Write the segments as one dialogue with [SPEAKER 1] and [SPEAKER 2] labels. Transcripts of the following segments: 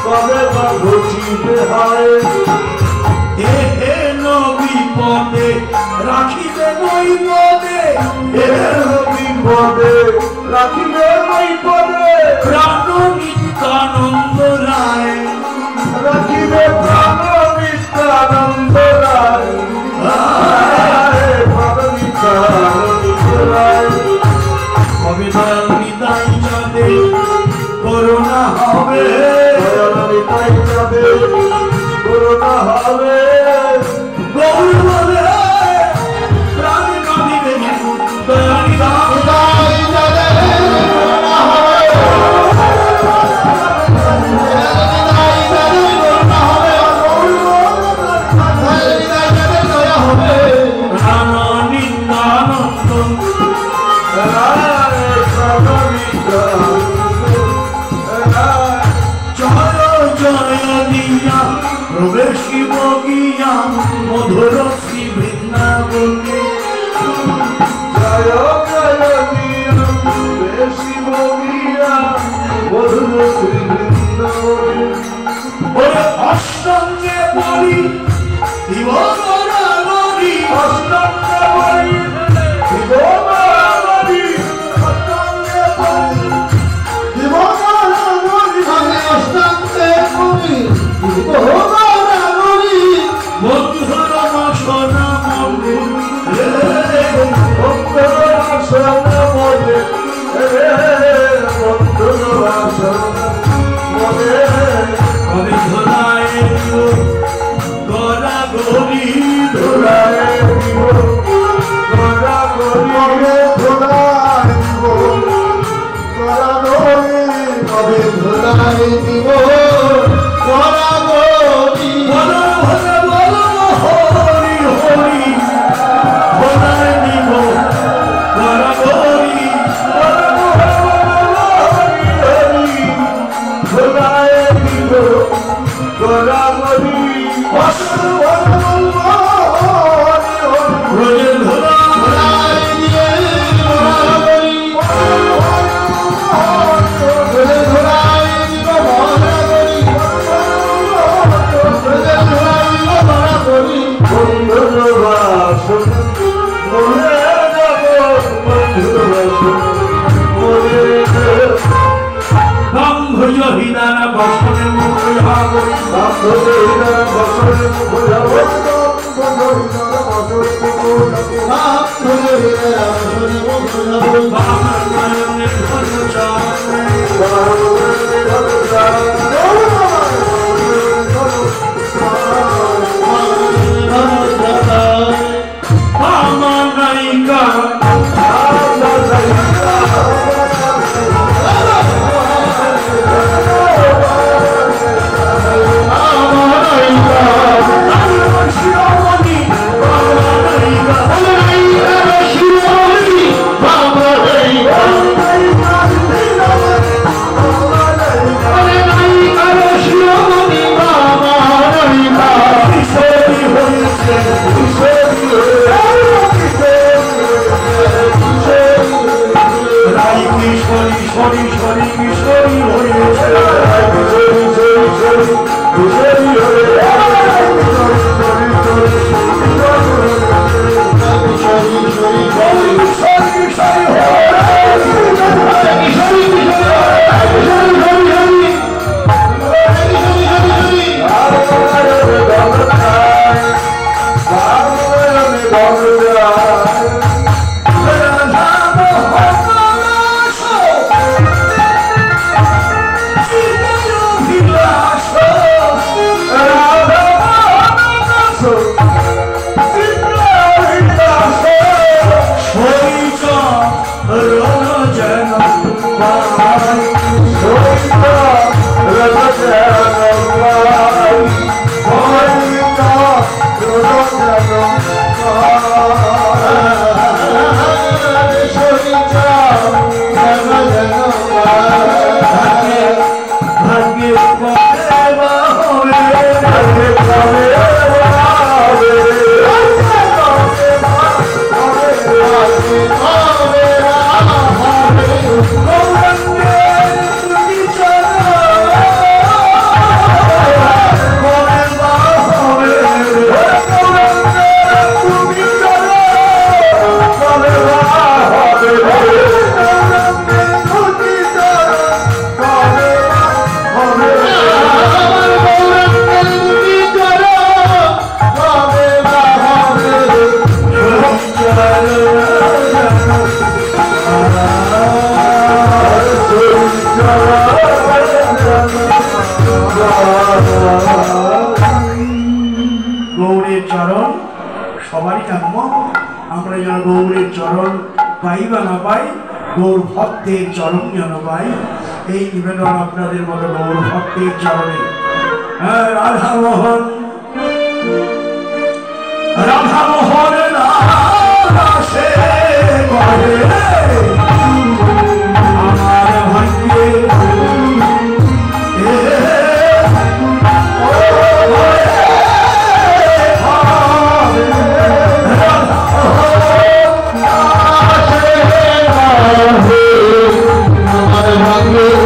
[SPEAKER 1] কবে বা ঘটিবে হয়
[SPEAKER 2] বিপদে রাখিবে নই পদে
[SPEAKER 1] বিপদে রাখিবে নই পদে
[SPEAKER 2] প্রাণ নিত্যানন্দ রায়
[SPEAKER 1] রাখিবে প্রাণ নিত্যানন্দ রায় প্রাণ নিত্যানন্দ রায়
[SPEAKER 2] কবে দয়াল নিতাই যাবে করোনা হবে
[SPEAKER 1] দয়াল নিতাই যাবে করোনা হবে
[SPEAKER 2] গৌর বলে প্রাণ কাঁদিবে দয়াল নিতাই যাবে করোনা হবে প্রবেশিব গিয়া মধুর শ্রী বৃন্দাবনে
[SPEAKER 1] জয় জয় দিয়া প্রবেশিব গিয়া মধুর শ্রী বৃন্দাবনে
[SPEAKER 2] ওরে অষ্টঙ্গে বলি দিব গরি
[SPEAKER 1] অষ্টঙ্গে বলি দিব গরি অষ্টঙ্গে বলি দিব গরি অষ্টঙ্গে বলি দিব গরি
[SPEAKER 2] বন্ধুর বাসনা মনে
[SPEAKER 1] বন্ধুর বাসনা মনে বন্ধুর বাসনা মনে
[SPEAKER 2] কবে ধরায় গড়া গরি
[SPEAKER 1] ধরায় দিব গড়া গরি ধরায় দিব গড়া গরি কবে ধরায় দিব গড়া গরি
[SPEAKER 2] বলো হরি হরি ধরায় দিব গড়া গরি
[SPEAKER 1] ধরায় দিব গড়া গরি
[SPEAKER 2] রোজের ধরায় দিয়ে গড়া গরি হিদানা বসনে মুখ করি গৌরের চরণ সবারই কাম্য, আমরা যেন গৌরের চরণ পাই বা না পাই, গৌর ভক্তের চরণ যেন পাই, এই নিবেদন আপনাদের মতো গৌর ভক্তের চরণে। রাধা মোহন রাধা মোহন রাসে করে আমার ভাগ্যে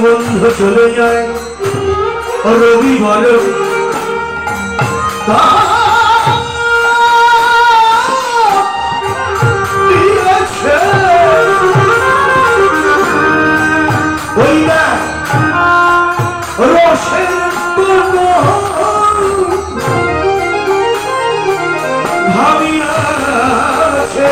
[SPEAKER 2] বন্ধ চলে যায় রবি বলো ওই না রসের ভাবিয়াছে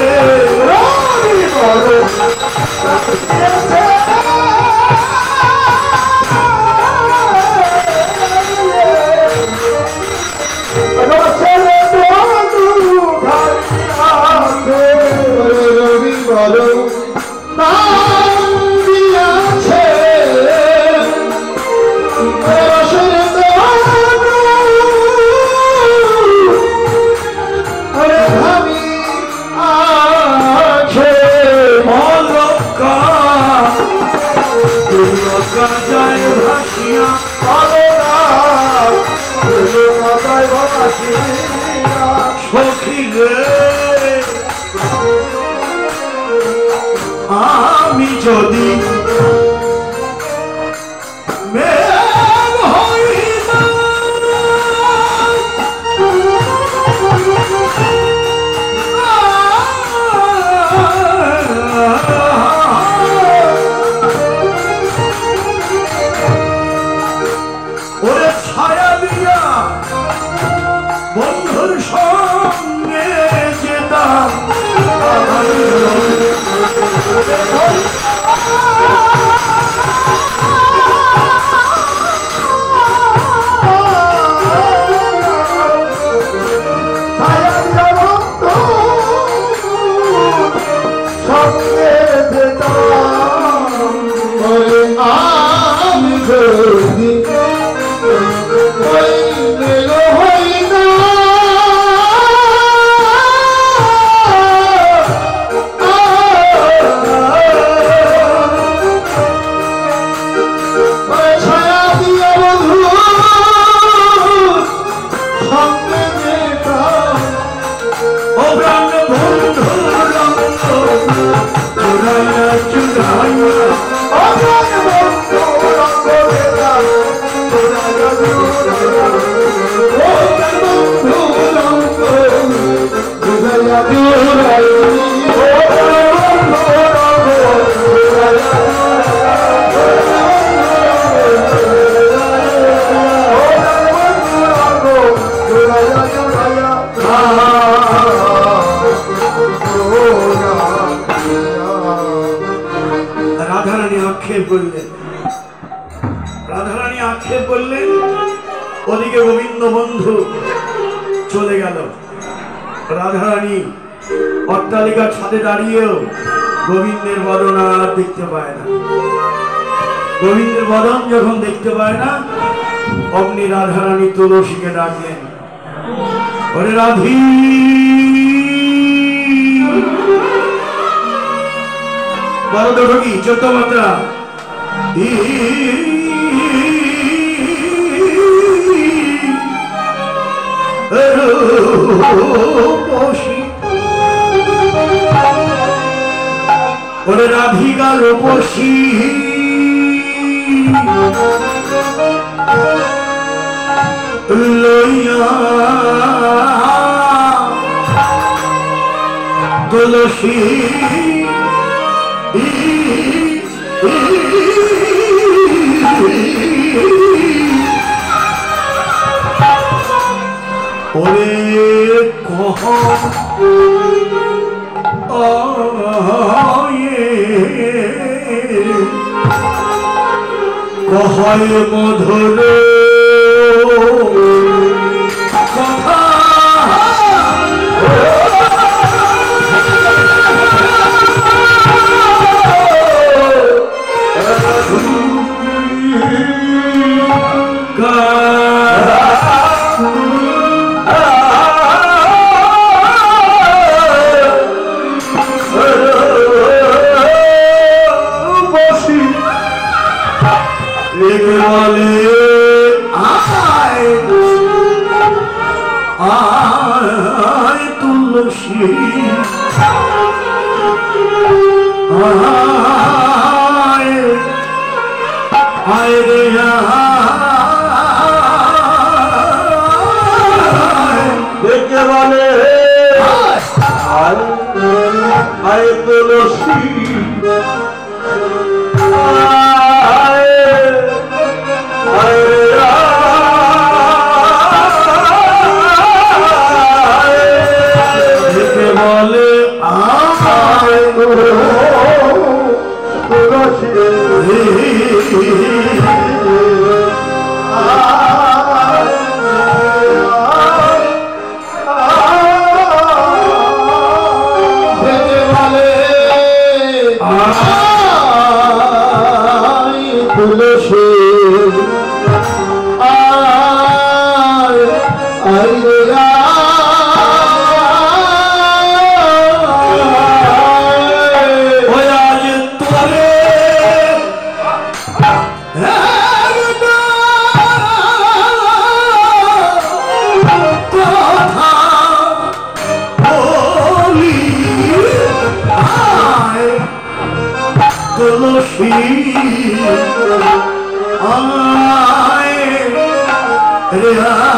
[SPEAKER 2] রবি বলো আমি যদি ওরে ছায়া দিয়া বন্ধুর সঙ্গে যেতাম আক্ষেপ করলেন, রাধারানী আক্ষেপ করলেন। ওদিকে গোবিন্দ বন্ধু চলে গেল। রাধারানী অট্টালিকার ছাদে দাঁড়িয়েও গোবিন্দের বদন আর দেখতে পায় না। গোবিন্দের বদন যখন দেখতে পায় না, অমনি রাধারানী তুলসীকে ডাকলেন, ওরে রাধি, বলো তো কি 14 মাত্রা ওরে রাধিকা রূপসী লইয়া তুলসী ওরে কহ কহয় মধুর কথা
[SPEAKER 1] Yeah.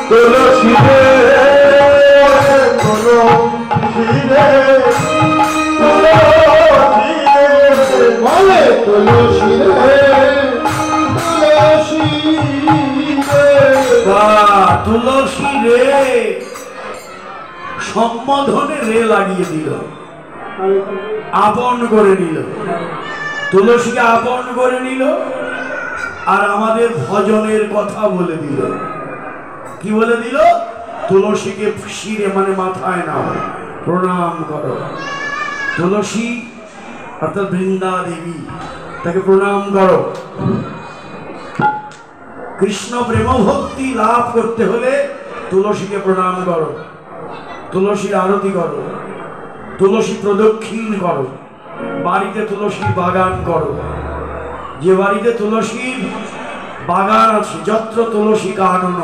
[SPEAKER 1] তুলসী রে তুলসী রে বলে তুলসী রে
[SPEAKER 2] তুলসী রে সম্বোধনে রে লাগিয়ে দিল, আপন করে নিল, তুলসীকে আপন করে নিল আর আমাদের ভজনের কথা বলে দিল। কি বলে দিল? তুলসীকে শিরে মানে মাথায় নাও, প্রণাম করো। তুলসী অর্থাৎ বৃন্দা দেবী, তাকে প্রণাম করো। কৃষ্ণ প্রেম ভক্তি লাভ করতে হলে তুলসীকে প্রণাম করো, তুলসীর আরতি করো, তুলসী প্রদক্ষিণ করো, বাড়িতে তুলসীর বাগান করো। যে বাড়িতে তুলসীর বাগান আছে, যত্র তুলসী কানন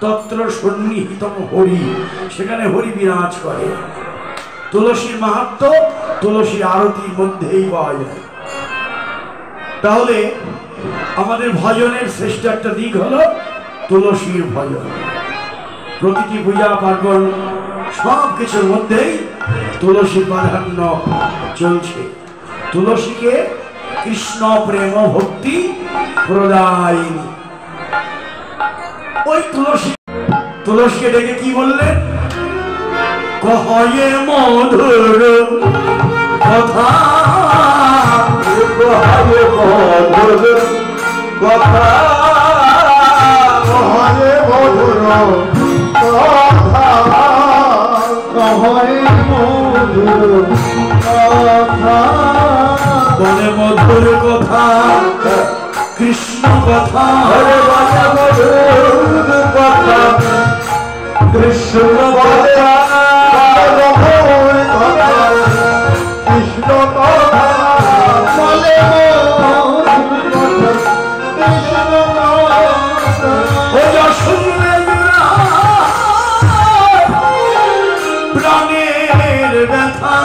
[SPEAKER 2] তত্র সন্নিহিতম হরি, সেখানে হরি বিরাজ করে। তুলসীর মাহাত্ম্য তুলসীর আরতির মধ্যেই পাওয়া যায়। তাহলে আমাদের ভজনের শ্রেষ্ঠ একটা দিক হলো তুলসীর ভজন। প্রতিটি পূজা পার্বণ সব কিছুর মধ্যেই তুলসী প্রাধান্য চলছে। তুলসীকে কৃষ্ণ প্রেম ভক্তি প্রদায়িনী। ওই তুলসীকে ডেকে কি বললেন? কহে মধুর কথা,
[SPEAKER 1] কহে মধুর কথা, কহে মধুর কথা, কহে মধুর কথা,
[SPEAKER 2] বলে মধুর কথা কৃষ্ণ কথা,
[SPEAKER 1] বলে মধুর কথা কৃষ্ণ কথা, মধুর কথা কৃষ্ণ কথা, বলে মধুর কথা কৃষ্ণ কথা।
[SPEAKER 2] ওই শুনলে প্রাণের ব্যথা,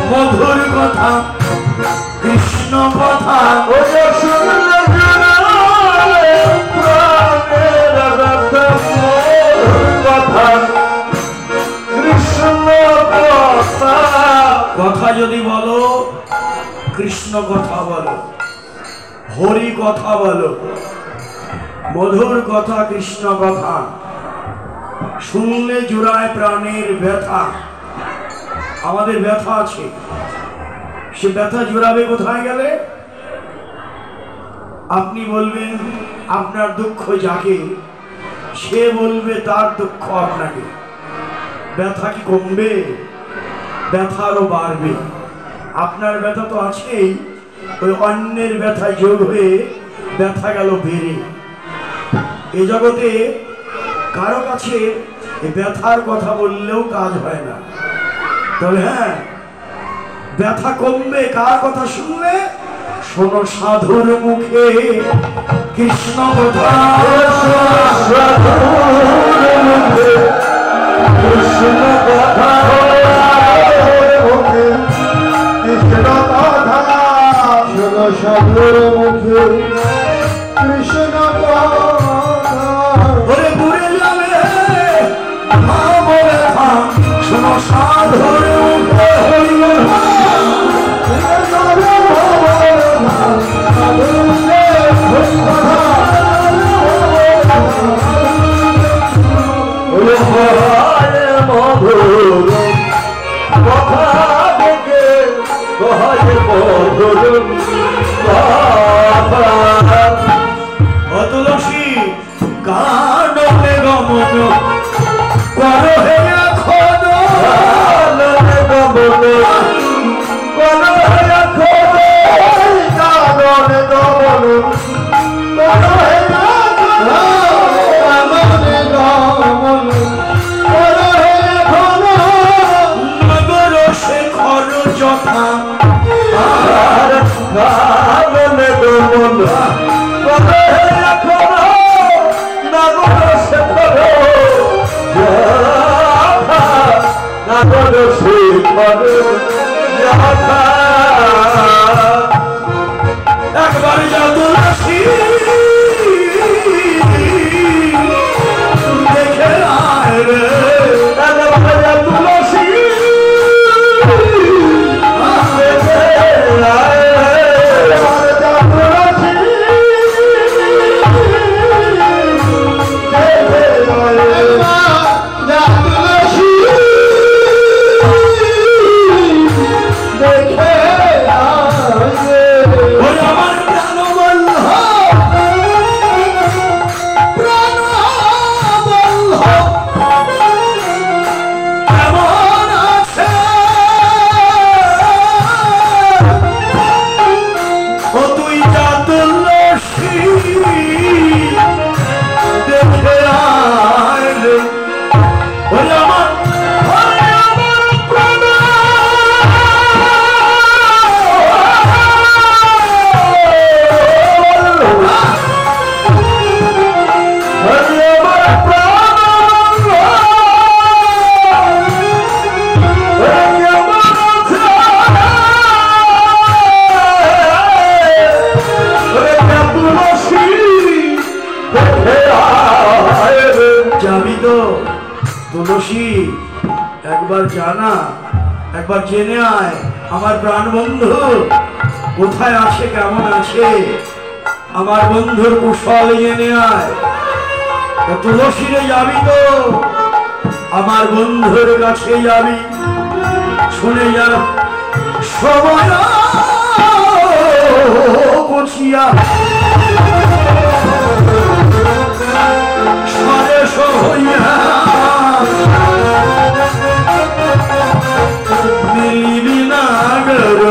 [SPEAKER 2] মধুর কথা কৃষ্ণ কথা,
[SPEAKER 1] ওই শুনলে প্রাণের ব্যথা, মধুর কথা কৃষ্ণ কথা।
[SPEAKER 2] কথা যদি বলো কৃষ্ণ কথা বলো, হরি কথা বলো, মধুর কথা কৃষ্ণ কথা, শুনলে জোড়ায় প্রাণের ব্যথা। আমাদের ব্যথা আছে, সে ব্যথা জোড়াবে কোথায় গেলে? আপনি বলবেন আপনার দুঃখ যাকে, সে বলবে তার দুঃখ আপনাকে। ব্যথা কি কমবে? ব্যথা আরো বাড়বে। আপনার ব্যথা তো আছেই, ওই অন্যের ব্যথায় যোগ হয়ে ব্যথা গেল বেড়ে। এ জগতে কারো কাছে এই ব্যথার কথা বললেও কাজ হয় না। তবে হ্যাঁ, ব্যথা কমবে কার কথা শুনলে? শোনো সাধুর মুখে কৃষ্ণ কথা,
[SPEAKER 1] কৃষ্ণ কথা কৃষ্ণ কথা, শোনো সাধুর মুখে কৃষ্ণ কথা।
[SPEAKER 2] ওরে ঘুরে যাবে বলে শোনো সাধুর মুখে হরি কথা।
[SPEAKER 1] মধুর কথা দেখে কহে মধুর কথা।
[SPEAKER 2] তুলসী কাননে গমন করো হে এখন,
[SPEAKER 1] কাননে গমন করো হে এখন, কাননে গমন করো হে এখন, কাননে গমন করো হে এখন,
[SPEAKER 2] নগর শেখর যথা,
[SPEAKER 1] কাননে গমন করো হে এখন, নগর শেখর যথা, নগর শেখর
[SPEAKER 2] তো তুলসী, একবার জানা, একবার জেনে আয় আমার প্রাণ বন্ধু কোথায় আছে, কেমন আছে। আমার বন্ধুর কুশল জেনে আয়। তুলসীরে যাবি তো, আমার বন্ধুর কাছে যাবি। শুনে যা সময় গুছিয়া সরেশ হইয়া মিলিবি না গর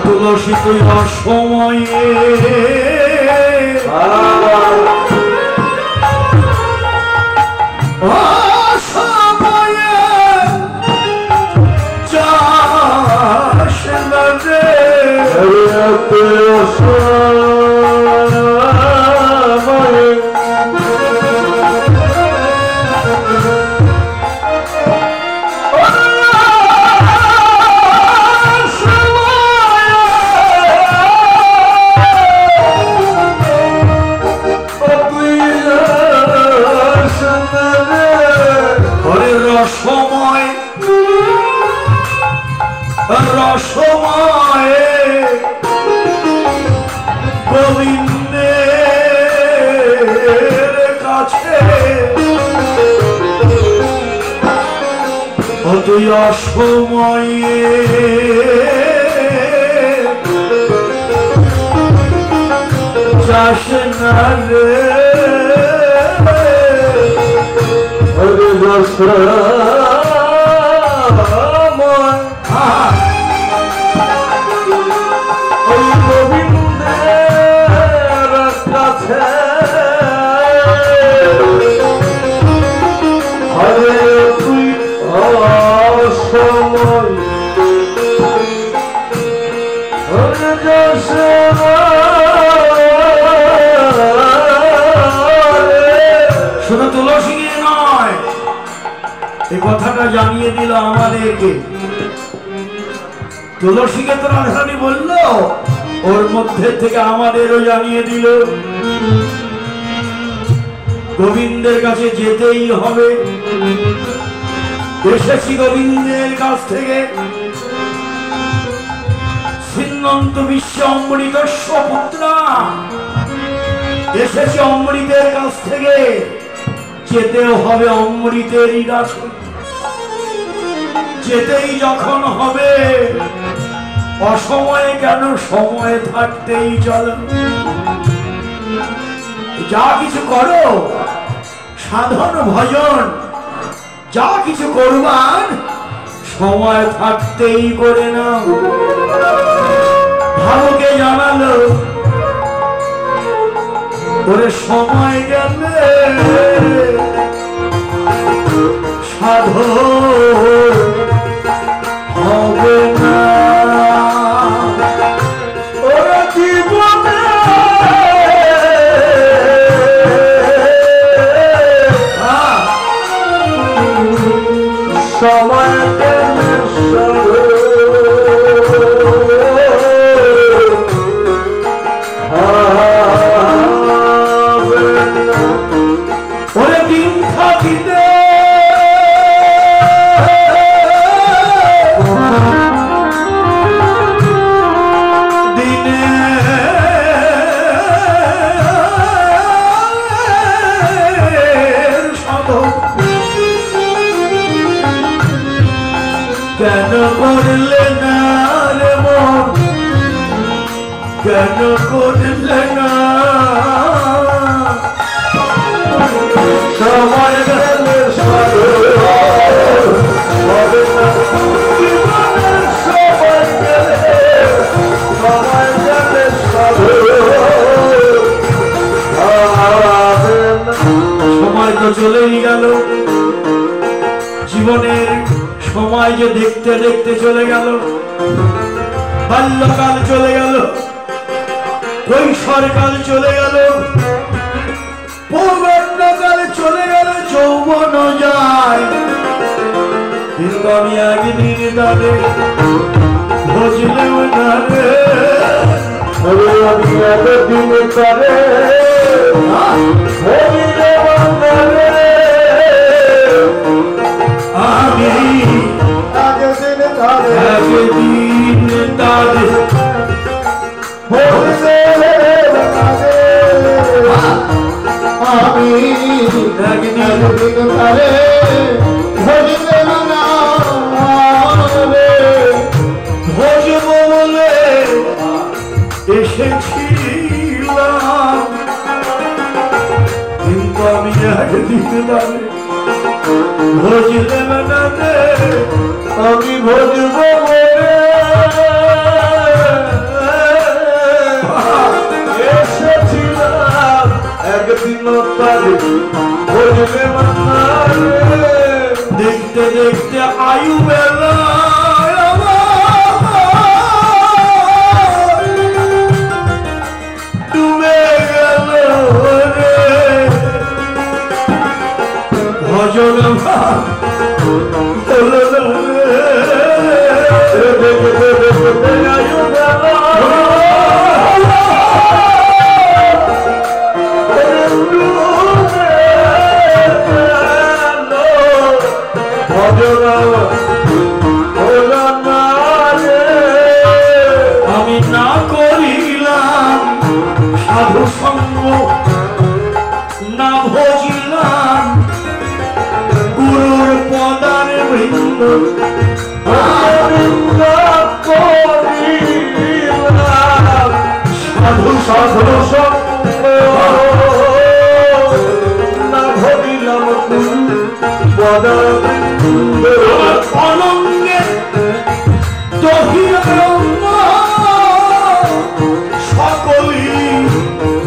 [SPEAKER 2] তুলসী তুই অসময়ে অসময়ে যাস না রে রসময়ে গোবিন্দের কাছে তুই অসময়ে যাস না রে শুধু তুলসী নয়, এই কথাটা জানিয়ে দিল আমাদেরকে। তুলসীকে তো রাধারানী বলল, ওর মধ্যে থেকে আমাদেরও জানিয়ে দিল গোবিন্দের কাছে যেতেই হবে। এসেছি গোবিন্দের কাছ থেকে, সিন্নন্ত বিশ্ব অমৃত পুত্রা, এসেছি অমৃতের কাছ থেকে, যেতেও হবে অমৃতেরই কাছে। যেতেই যখন হবে, অসময়ে কেন, সময় থাকতেই চলো। যা কিছু করো, সাধন ভজন যা কিছু করবার, সময় থাকতেই করে নাও। ভাবকে জানালো, ওরে সময় গেলে সাধন হবে না। ওরে জীবনে সময় গেলে ওরে দিন থাকিতে দিনে কেন করলে না রে মন, কেন করলে না। সময় গেলে হবে না, সময় গেলে সময় তো চলেই গেল। জীবনের সময় যে দেখতে দেখতে চলে গেল, বাল্যকাল চলে গেল, কৈশোরকাল চলে গেল, পৌগণ্ডকাল চলে গেল, যৌবন যায়। কিন্তু আমি একদিন তাদের বুঝলেও না রে,
[SPEAKER 1] আমি একদিন করে
[SPEAKER 2] আমি
[SPEAKER 1] একদিন করে
[SPEAKER 2] একদিন তাদের
[SPEAKER 1] আমি
[SPEAKER 2] একদিন
[SPEAKER 1] করে
[SPEAKER 2] ভোজব বলে এসেছিলাম, কিন্তু আমি একদিন তাদের ভোজলেম না রে,
[SPEAKER 1] আমি ভজব এসেছিলাম একদিন তারে ভজবে মারে।
[SPEAKER 2] দেখতে দেখতে আয়ু বেলা ডুবে গেল রে, ভজন হলো না রে,
[SPEAKER 1] আয়ু বেলা
[SPEAKER 2] আমি না করিলাম সাধু সঙ্গ, না ভজিলাম গুরুর পদার বৃন্দ, সাধু সাধু সঙ্গ
[SPEAKER 1] না ভরিলাম
[SPEAKER 2] অনঙ্গে দহিরঙ্গ সকলি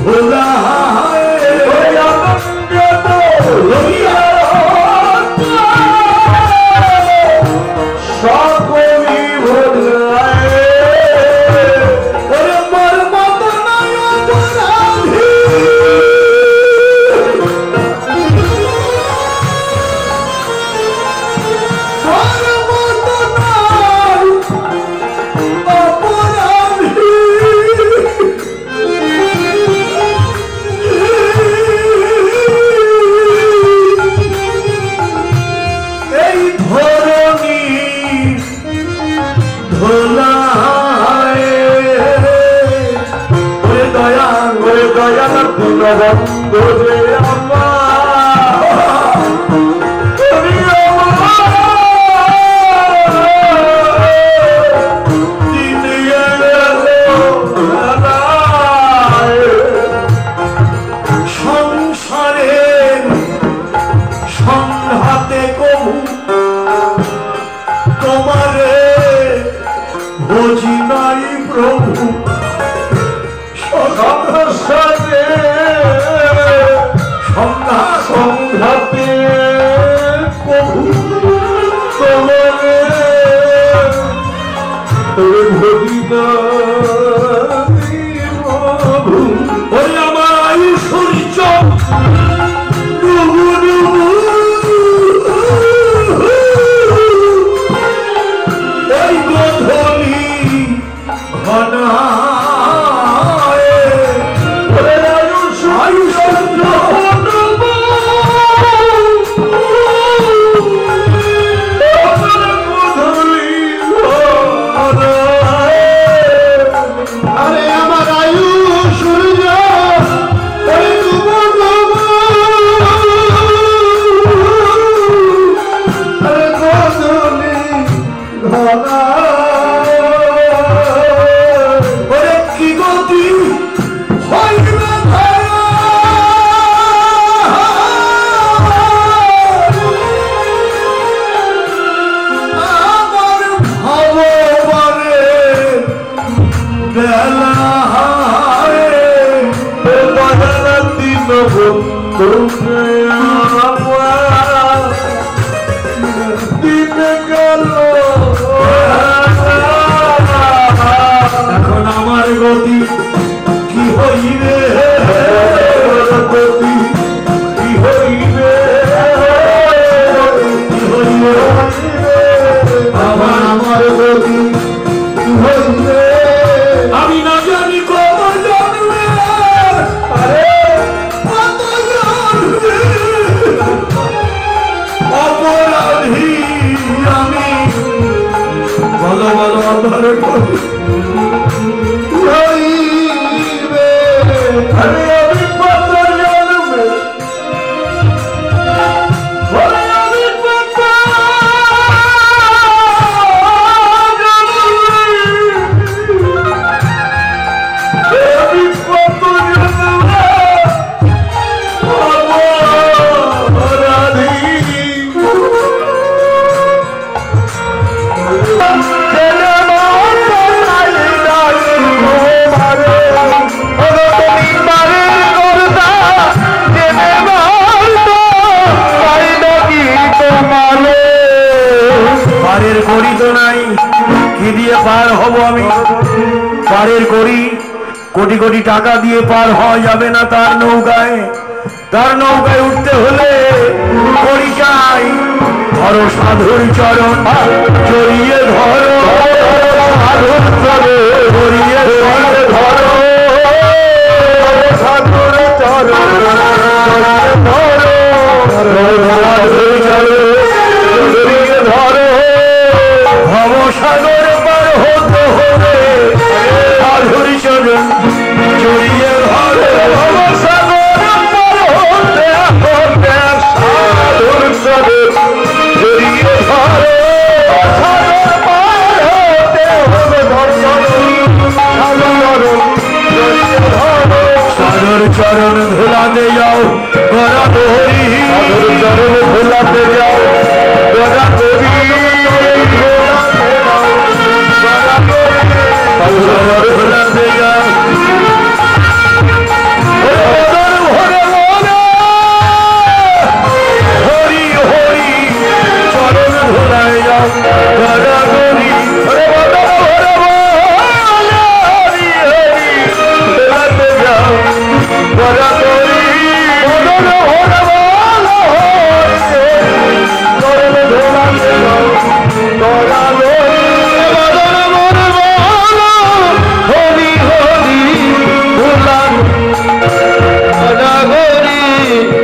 [SPEAKER 2] ভোলা
[SPEAKER 1] সকলি ভোলায়
[SPEAKER 2] মর মত নয় অপরাধী, এই ধরণী ধোলায় ওরে দয়া
[SPEAKER 1] ওরে দয়াল দীনবন্ধু রে আমার
[SPEAKER 2] দিন গেল সংসারের সংঘাতে কবু তোমারে বুঝি নাই প্রভু,
[SPEAKER 1] সংসারে সংঘাতে কবু তোমারে ভরি প্রভু।
[SPEAKER 2] ওই আমার আয়ু সূর্য ডুবু ডুবু, ওই গোধূলি ঘনায়
[SPEAKER 1] ওরে আয়ু
[SPEAKER 2] সূর্য ডুবু,
[SPEAKER 1] আরে আমার আয়ু সূর্য আরে গোধূলি
[SPEAKER 2] ওরে কি গতি হইবে ধারা, আমার ভগবানে বেলা
[SPEAKER 1] দিন বন্ধু দিনে গেল
[SPEAKER 2] এখন আমার গতি কি হইবে
[SPEAKER 1] গতি কি হইবে
[SPEAKER 2] কি হইবে
[SPEAKER 1] আমার গতি কি হইবে
[SPEAKER 2] আমি না জানি কত জন্মে কত জন্মে অপরাধী আমি বলো বলো আমার গতি
[SPEAKER 1] হইবে আরে আমি কত জন্মে ওরে আমি কত আমি কত জন্মে অপরাধী
[SPEAKER 2] পারের গড়ি তো নাই কি দিয়ে পার হব আমি পারের গড়ি কোটি কোটি টাকা দিয়ে পার হওয়া যাবে না তার নৌকায় উঠতে হলে গড়ি চাই ধরো সাধুর চরণ জড়িয়ে ধরো সাধুর চরণ জড়িয়ে ধরো সাধুর চরণ জড়িয়ে ধরো ভবসাগর পার হতে হবে সাধুর চরণ জড়িয়ে ধরো ভবসাগর পার হতে হবে সাধুর চরণ জড়িয়ে ধরো সাগর পার হতে হবে সাধুর চরণ ধুলাতে যাও গড়া ধরি সাধুর চরণ ধুলাতে যাও গড়া ধরি ধুলাতে যাও হরি হরি চরণ ধুলায় যাও গড়া ধরি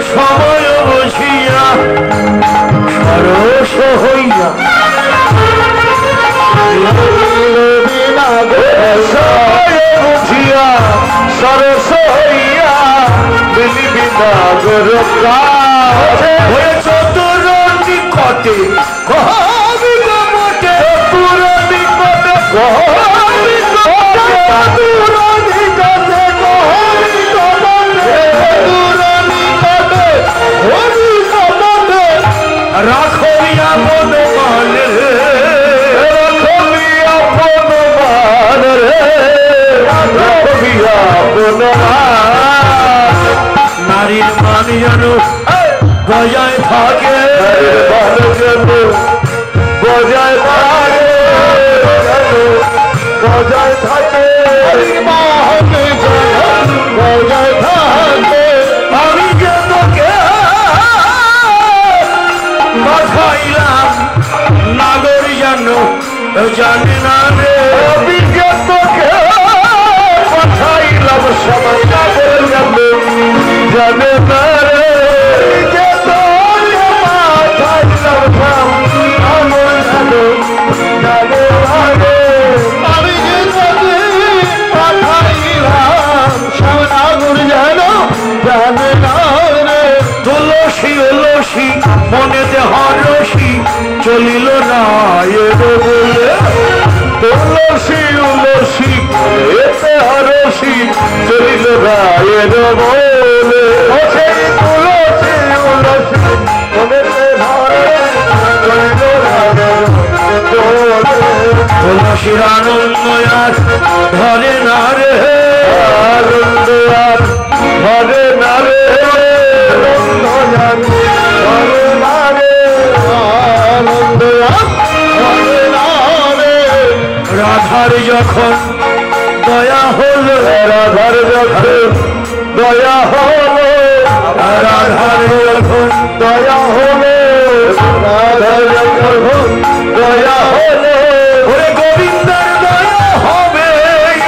[SPEAKER 2] সময় বসিয়া সরস হইয়া সরস হইয়া বিনা চতুর নিকটে কবি বটে চতুর নিকটে কবি চতুর নিকটে কবি চতুর নিকটে কবি চতুর রাখবিয়া মন মান রে রাখবিয়া মন মান রে রাখবিয়া মন মান নারীর মান যেন বজায় থাকে বজায় থাকে বজায় থাকে বজায় থাকে আমি যে তোকে পাঠাইলাম নাগর যেন জানি না রে আমি যে তোকে পাঠাইলাম সবাই নাগর যেন জানে না রে তুলসী উলসী মনেতে হরসী চলিল না বলে তুলসী উলসী মনেতে হরসী চলিল না বলে তুলসী উলসী মনেতে তুলসীর আনন্দ আর ধরে না রে আনন্দ আর ধরে না রে আনন্দ আর ধরে না রে আনন্দ আর
[SPEAKER 1] রাধার যখন দয়া হলো রাধার যখন দয়া হলো রাধার যখন দয়া হলো রাধার যখন দয়া হলো ওরে গোবিন্দের দয়া হবে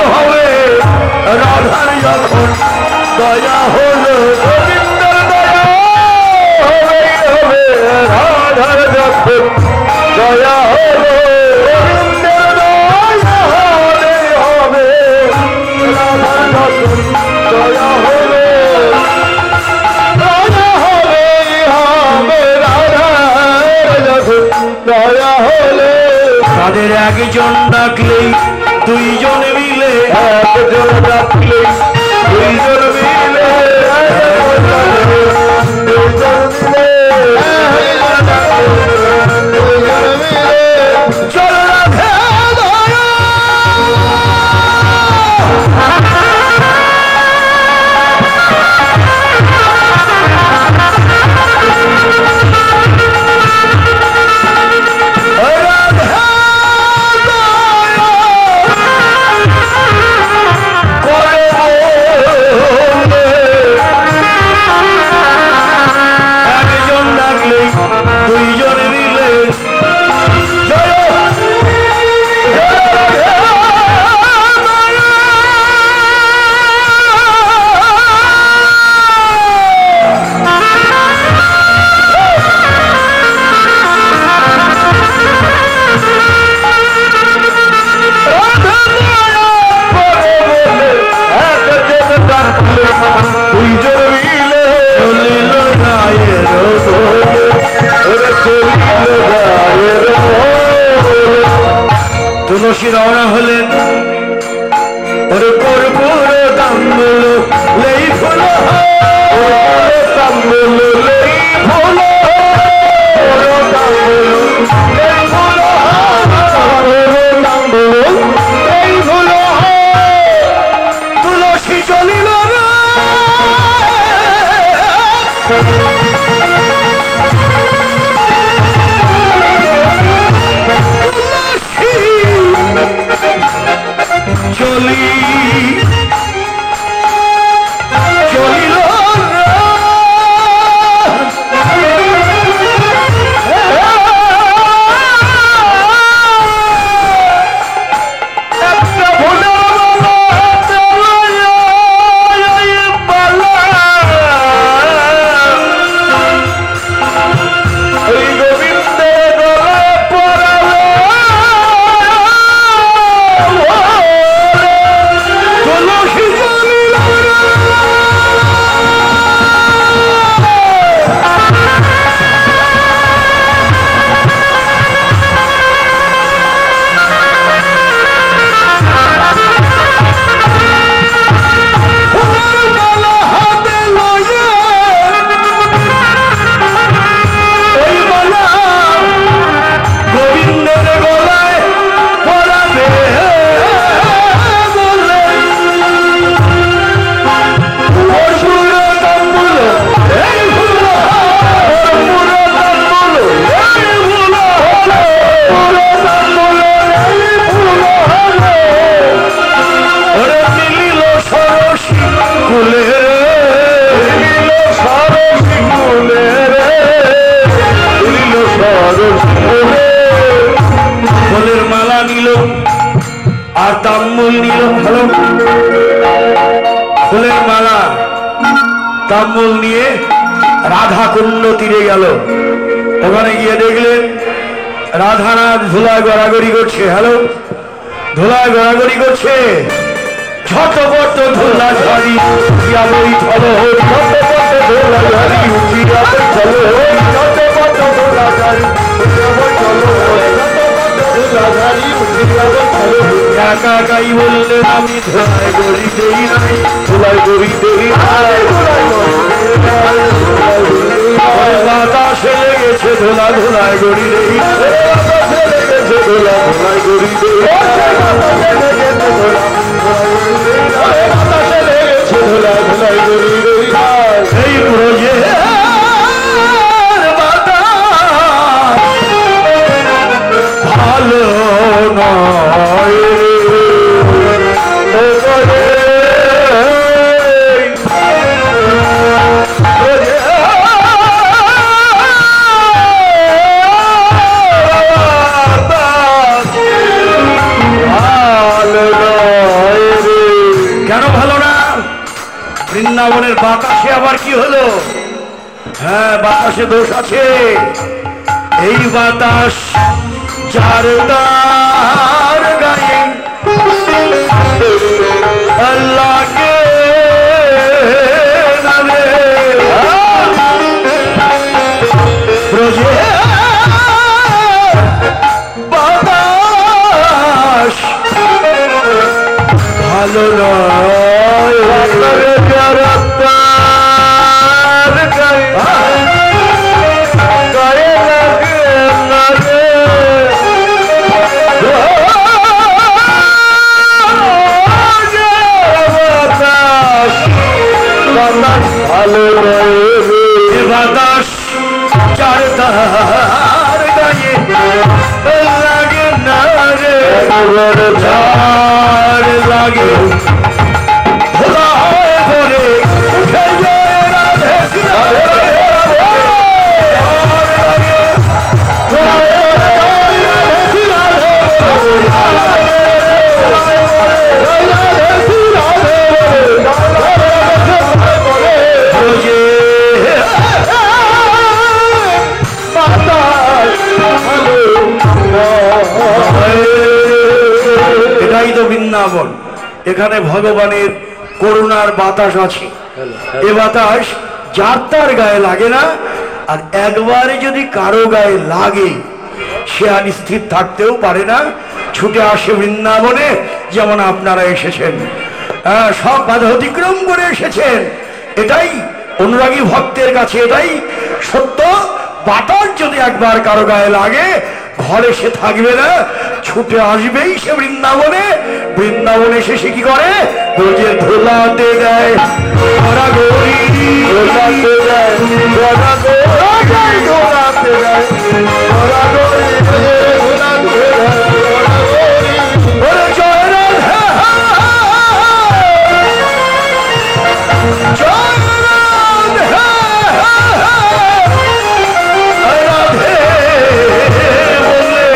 [SPEAKER 1] হবে রাধার যখন দয়া হলো গোবিন্দের দয়া হবে হবে রাধার যখন দয়া হলো গোবিন্দের দয়া হবে হবে রাধার যখন দয়া হলো দয়া হবে হবে রাধার যখন দয়া হলো তাদের একজন ডাকলেই দুইজন মিলে একজন ডাকলেই দুইজন মিলে দুইজন মিলে চলো রাধে দয়া দুইজন মিলে তুলসী রওনা হলেন ওরে কর্পূর তাম্বুল লেই ফুল তাম্বুল লেই ফুল তুলসী চলিল চলি চলিল ফুলের মালা নিল আর তাম্বুল নিল ভালো ফুলের মালা তাম্বুল নিয়ে রাধা কুণ্ড তীরে গেল ওখানে গিয়ে দেখলেন রাধানাথ ধুলায় গড়াগড়ি করছে হ্যালো ধুলায় গড়াগড়ি করছে ঝটপট ধুলা ঝাড়ি উঠিয়া বই চলো ঝটপট ধুলা ঝাড়ি উঠিয়া বই চলো ঝটপট ধুলা ঝাড়ি উঠিয়া বই চলো একা একাই বললেন আমি ধুলায় গড়ি দেই নাই ধুলায় গড়ি দেই নাই বাতাসে লেগেছে ধুলা ধুলায় গড়ি দেই লেগেছে ধুলা ধুলায় গড়ি দেই ধুলা ধুলায় গড়ি দেই এই প্রজে ভালো নয় বৃন্দাবনের বাতাসে আবার কি হলো? হ্যাঁ, বাতাসে দোষ আছে। এই বাতাস যার তার গায়ে লাগে না রে ব্রজে বাতাস ভালো নয় যার তার গায়ে ভালো বাতাস চার তার গায়ে লাগে না রে চার লাগে করে উঠে রাধে এটাই তো বৃন্দাবন। এখানে ভগবানের করুণার বাতাস আছে। এ বাতাস যার তার গায়ে লাগে না, আর একবারে যদি কারো গায়ে লাগে সে আর স্থির থাকতেও পারে না, ছুটে আসে বৃন্দাবনে। যেমন আপনারা এসেছেন, সব বাধা অতিক্রম করে এসেছেন। এটাই অনুরাগী ভক্তের কাছে এটাই সত্য। বাতাস যদি একবার কারো গায়ে লাগে ঘরে সে থাকবে না, ছুটে আসবেই সে বৃন্দাবনে। বৃন্দাবনে এসে সে কি করে? রোজে ধোলাতে দেয় ধরা গৌরী, ধোলাতে দেয় ধরা গৌরী, ধোলাতে দেয় ধরা গৌরী, ধোলাতে দেয় ধরা গৌরী। ওরে জয় রাধে জয় রাধে রাধে বলে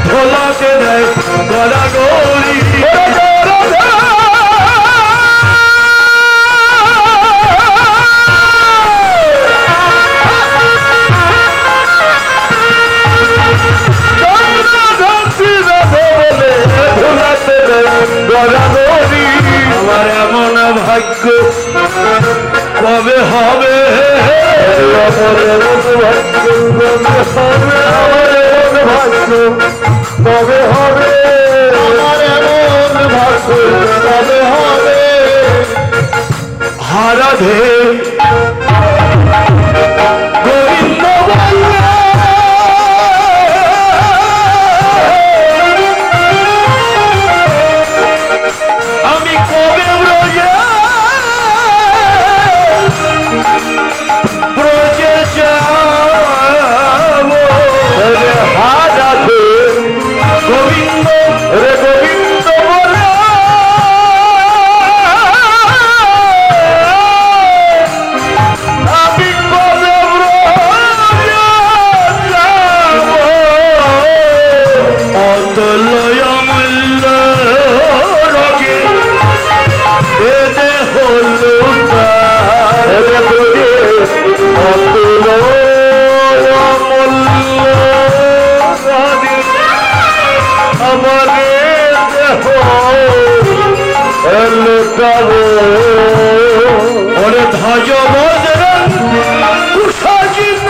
[SPEAKER 1] ধোলাতে দেয় ধরা গৌরী। আমার এমন ভাগ্য কবে হবে? কবে হবে? আমার এমন ভাগ্য কবে হবে? হারাধে গোবিন্দ আমি কবে ব্রজে ব্রজে যাব? হারাধে গোবিন্দ রে গোবিন্দ বলে আমি কবে ব্রজে যাব? অতলয় মূল্য রগে এদে হলো ওরে ধ্বজ বজরং কুশাচিহ্ন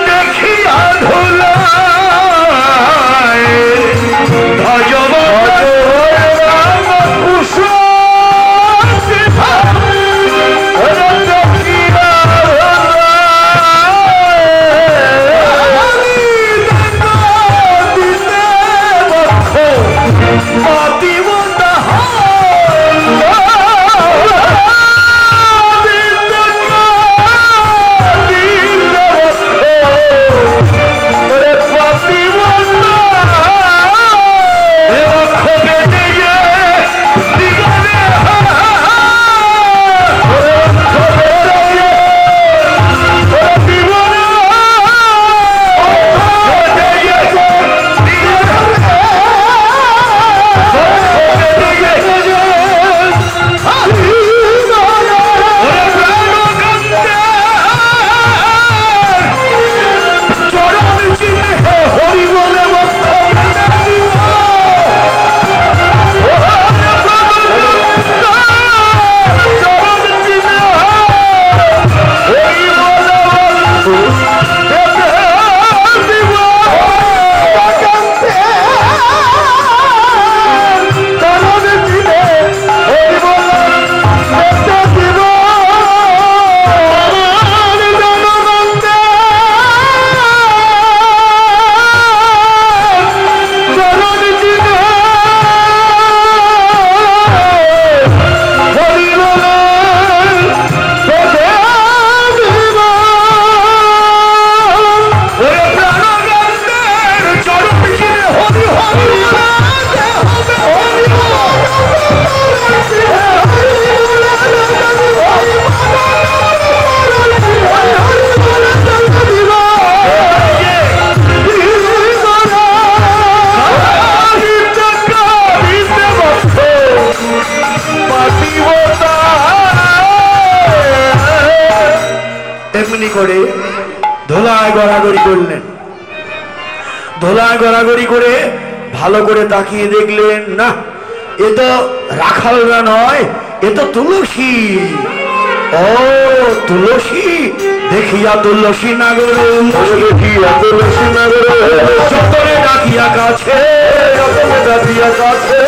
[SPEAKER 1] দেখিয়া ধুলায়, ধ্বজ বজরং কুশাচিহ্ন দেখিয়া ধুলায়। ধোলা গড়াগড়ি করে ভালো করে তাকিয়ে দেখলেন, না এ তো রাখালরা নয়, এ তো তুলসী। ও তুলসী, দেখিয়া তুলসী নাগর, দেখিয়া তুলসী নাগর, যতনে ডাকিয়া কাছে, যতনে ডাকিয়া কাছে,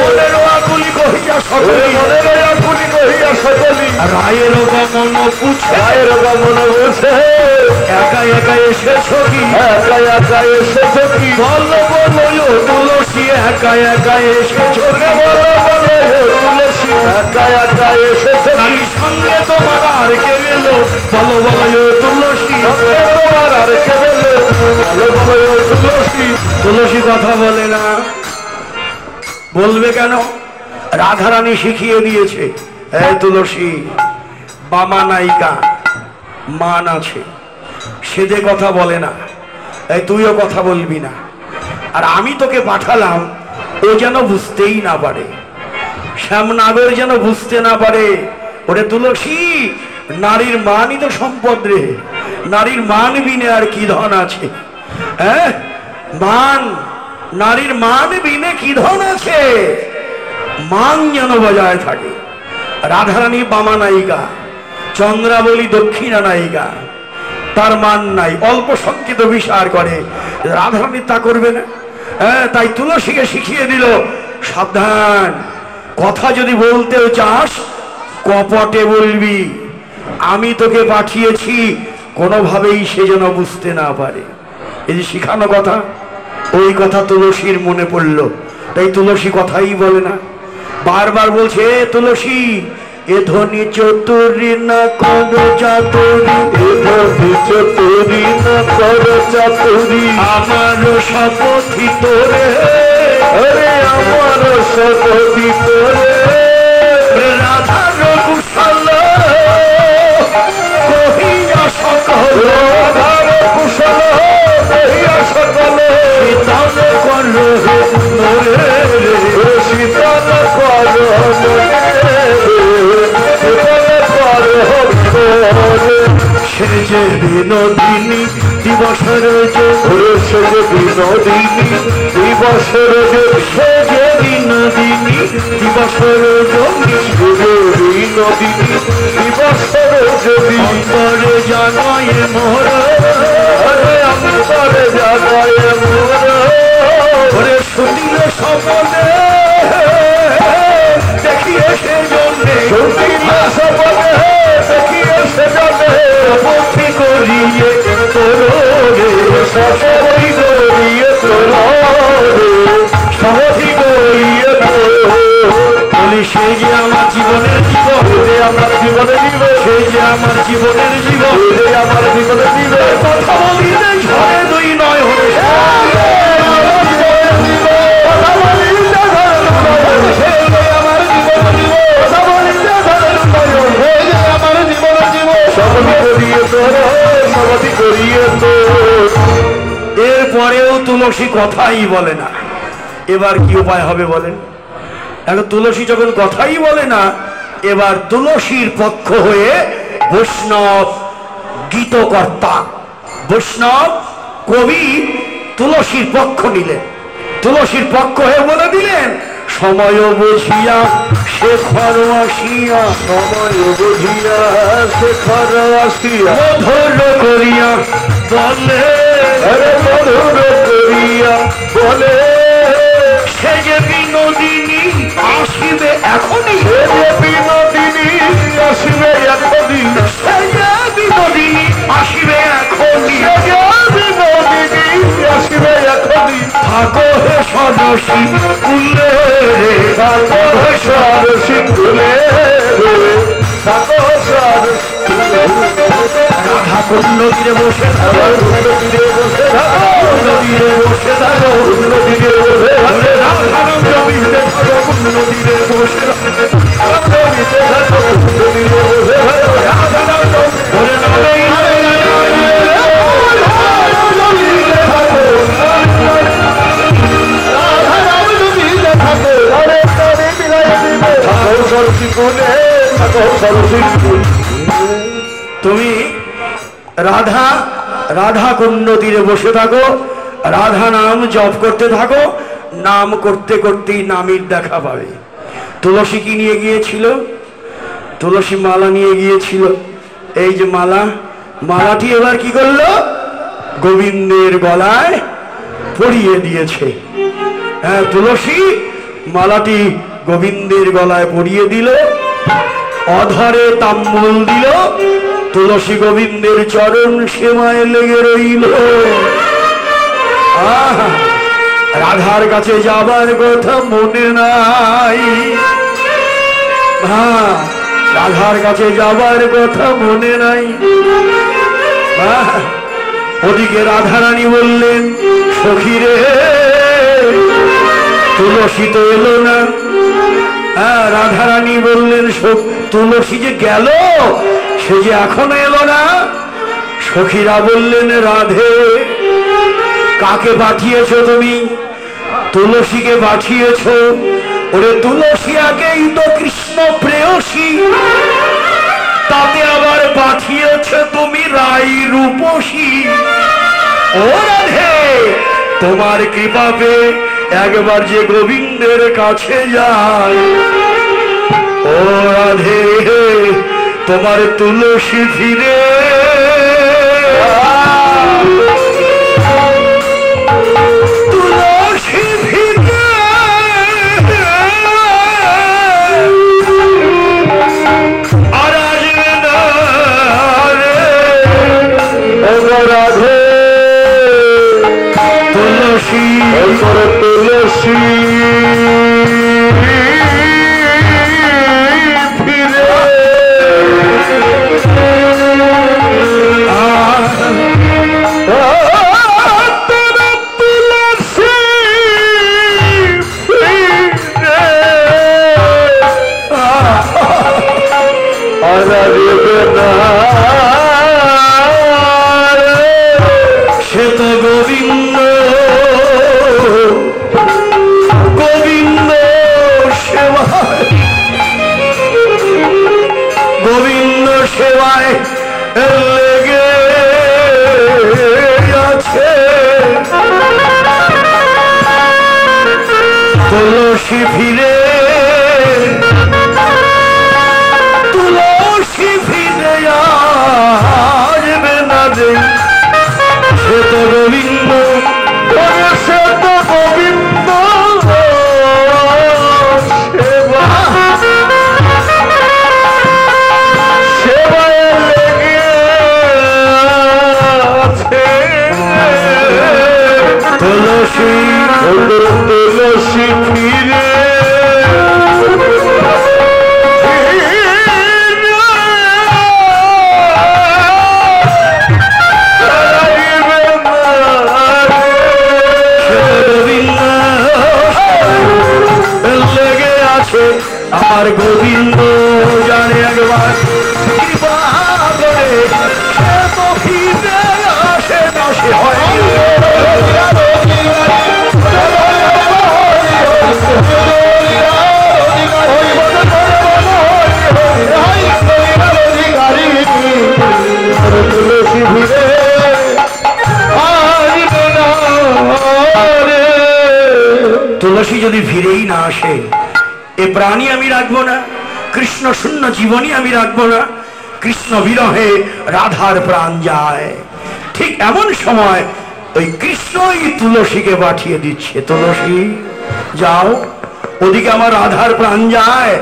[SPEAKER 1] মনের আকুলি কহিয়া সকলি, মনের আকুলি কহিয়া সকলি, রায়ের গমন পুছে, রায়ের গমন পুছে, একা একা এসেছো কি, একা একা এসেছো কি, বলো বলো তুলসী, একা একা এসেছো কি, বলো বলো তুলসী, একা একা এসেছো কি, সঙ্গে তোমার আর কে গেল, বলো বলো তুলসী, সঙ্গে তোমার আর কে গেল, বলো বলো তুলসী। তুলসী কথা বলে না, বলবে কেন? রাধারানী শিখিয়ে দিয়েছে, এই তুলসী বামা নায়িকা, মান আছে, সেদে কথা বলে না, এই তুইও কথা বলবি না। আর আমি তোকে পাঠালাম ও যেন বুঝতেই না পারে, শ্যামনাগর যেন বুঝতে না পারে। ওরে তুলসী, নারীর মানই তো সম্পদ রে, নারীর মান বিনে আর কি ধন আছে? হ্যাঁ, মান, নারীর মান বিনে কি ধন আছে? মান যেন বজায় থাকে। রাধারানী বামা নায়িকা, চন্দ্রাবলী দক্ষিণা নায়িকা, তার মান নাই, অল্প সংকিত বিচার করে। রাধারানী তা করবে না। হ্যাঁ, তাই তুলসীকে শিখিয়ে দিল, সাবধান, কথা যদি বলতেও চাস কপটে বলবি, আমি তোকে পাঠিয়েছি, কোনোভাবেই সে যেন বুঝতে না পারে। এই যে শিখানো কথা, ওই কথা তুলসীর মনে পড়ল, তাই তুলসী কথাই বলে না, বারবার বলছে, তুলসী এ ধ্বনি চতুরী না কর চাতুরী, এ ধ্বনি চতুরী না কর চাতুরী, আমার শপথি তোরে, আরে আমার শপথি তোরে, রাধার কুশল কহিয়া সকল, রাধার কুশল কহিয়া সকল, শীতল কর মোরে, শীতল কর সে যে বিনোদিনী দিবসের যে, সে যে বিনোদিনী দিবসের যে, সে যে বিনোদিনী দিবসের জমি, বিনোদিনী দিবসের যদি, অন্তরে জানায় মোর, অন্তরে জানায় মোর, ওরে শুনিলে সপনে দেখিয়ে সে জন্যে, শুনিলে সপনে দেখিয়ে সে জন্যে, সপথি করিয়ে তোরে, সপথি করিয়ে তোরে, সপথি করিয়ে বলি, সেই যে আমার জীবনের জীবন, আমার জীবনের জীবন, সেই যে আমার জীবনের জীবন, আমার জীবনের জীবন, কথা বলি ঝড়ে দুই নয় হলে, এরপরেও তুলসী কথাই বলে না। এবার কি উপায় হবে বলেন? এখন তুলসী যখন কথাই বলে না, এবার তুলসীর পক্ষ হয়ে বৈষ্ণব গীতকর্তা, বৈষ্ণব কবি তুলসীর পক্ষ নিলেন, তুলসীর পক্ষ হয়ে বলে দিলেন, সময় বুঝিয়া শেখর আসিয়া, সময় বুঝিয়া শেখর আসিয়া, মধুর করিয়া বলে, মধুর করিয়া বলে, সে যে বিনোদিনী আসিবে এখনই, সে যে বিনোদিনী আসিবে এখনই, সে যে বিনোদিনী আসিবে এখনই, সে যে বিনোদিনী আসিবে এখনই, থাকো হে সরসী কুলে, থাকো হে সরসী কুলে, থাকো সরসী কুলে, রাধা কুণ্ড তীরে বসে থাকো, তীরে বসে থাকো, তীরে বসে থাকো, তীরে বসে থাকো, রাধারাম জমিতে থাকো, কুণ্ড তীরে বসে থাকো, জমিতে থাকো, তীরে বসে থাকো, রাধারাম বলে নামে তুমি রাধা, রাধা কুণ্ড তীরে বসে থাকো, রাধা নাম জপ করতে থাকো, নাম করতে করতেই নামের দেখা পাবে। তুলসী কি নিয়ে গিয়েছিল? তুলসী মালা নিয়ে গিয়েছিল। এই যে মালা, মালাটি এবার কি করলো? গোবিন্দের গলায় পরিয়ে দিয়েছে। হ্যাঁ, তুলসী মালাটি গোবিন্দের গলায় পরিয়ে দিল, অধরে তাম্বুল দিল, তুলসী গোবিন্দের চরণ সেবায় লেগে রইল। রাধার কাছে যাবার কথা মনে নাই। হ্যাঁ, রাধার কাছে যাবার কথা মনে নাই। ওদিকে রাধারানী বললেন, সখীরে তুলসী তো এলো না। হ্যাঁ, রাধারানী বললেন, তুলসী যে গেল, সে যে এখনো এলো না। সখীরা বললেন, রাধে কাকে পাঠিয়েছ তুমি? তুলসীকে পাঠিয়েছ। ওরে তুলসী আগেই তো কৃষ্ণ প্রেয়সী, তাতে আবার পাঠিয়েছ তুমি রাই রূপসী। ও রাধে, তোমার কৃপা পেয়ে একবার যে গোবিন্দের কাছে যায়। ও রাধে, তোমার তুলসী ফিরে রাধে, তুলসী তুলসী ফিরে সে তো গোবিন্দ, গোবিন্দ সেবায়, গোবিন্দ সেবায় লেগে আছে। তুলসী ফিরে, তুলসী ফিরে আসবে না রে। সে তো গোবিন্দ, সে তো গোবিন্দ সেবা, সেবায় লেগে আছে। তুলসী তুলসী ফিরে আমার গোবিন্দ জানে একবার কৃপা করে সে তো ফিরে আসে না। সে হয় তুলসী যদি ফিরেই না আসে, এ প্রাণী আমি রাখবো না, কৃষ্ণ শূন্য জীবনী আমি রাখবো না। কৃষ্ণ বিরহে রাধার প্রাণ যায়। ঠিক এমন সময় ওই কৃষ্ণই তুলসীকে পাঠিয়ে দিচ্ছে, তুলসী যাও, ওদিকে আমার রাধার প্রাণ যায়,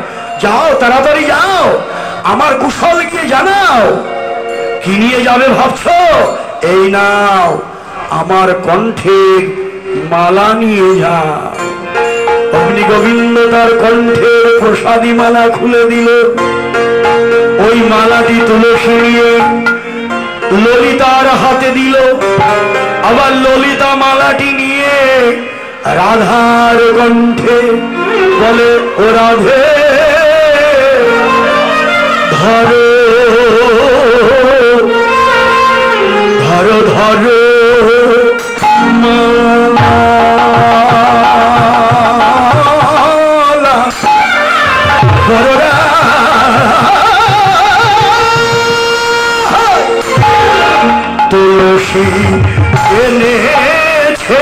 [SPEAKER 1] যাও তাড়াতাড়ি যাও, আমার কুশল গিয়ে জানাও। কি নিয়ে যাবে ভাবছো? এই নাও, আমার কণ্ঠের মালা নিয়ে যাও। অগ্নি গোবিন্দ তার কণ্ঠের প্রসাদী মালা খুলে দিল। ওই মালাটি তুলসী নিয়ে ললিতার হাতে দিল। আবার ললিতা মালাটি নিয়ে রাধার কণ্ঠে বলে, ও রাধে ধরো ধরো ধরো তুলসী এনেছে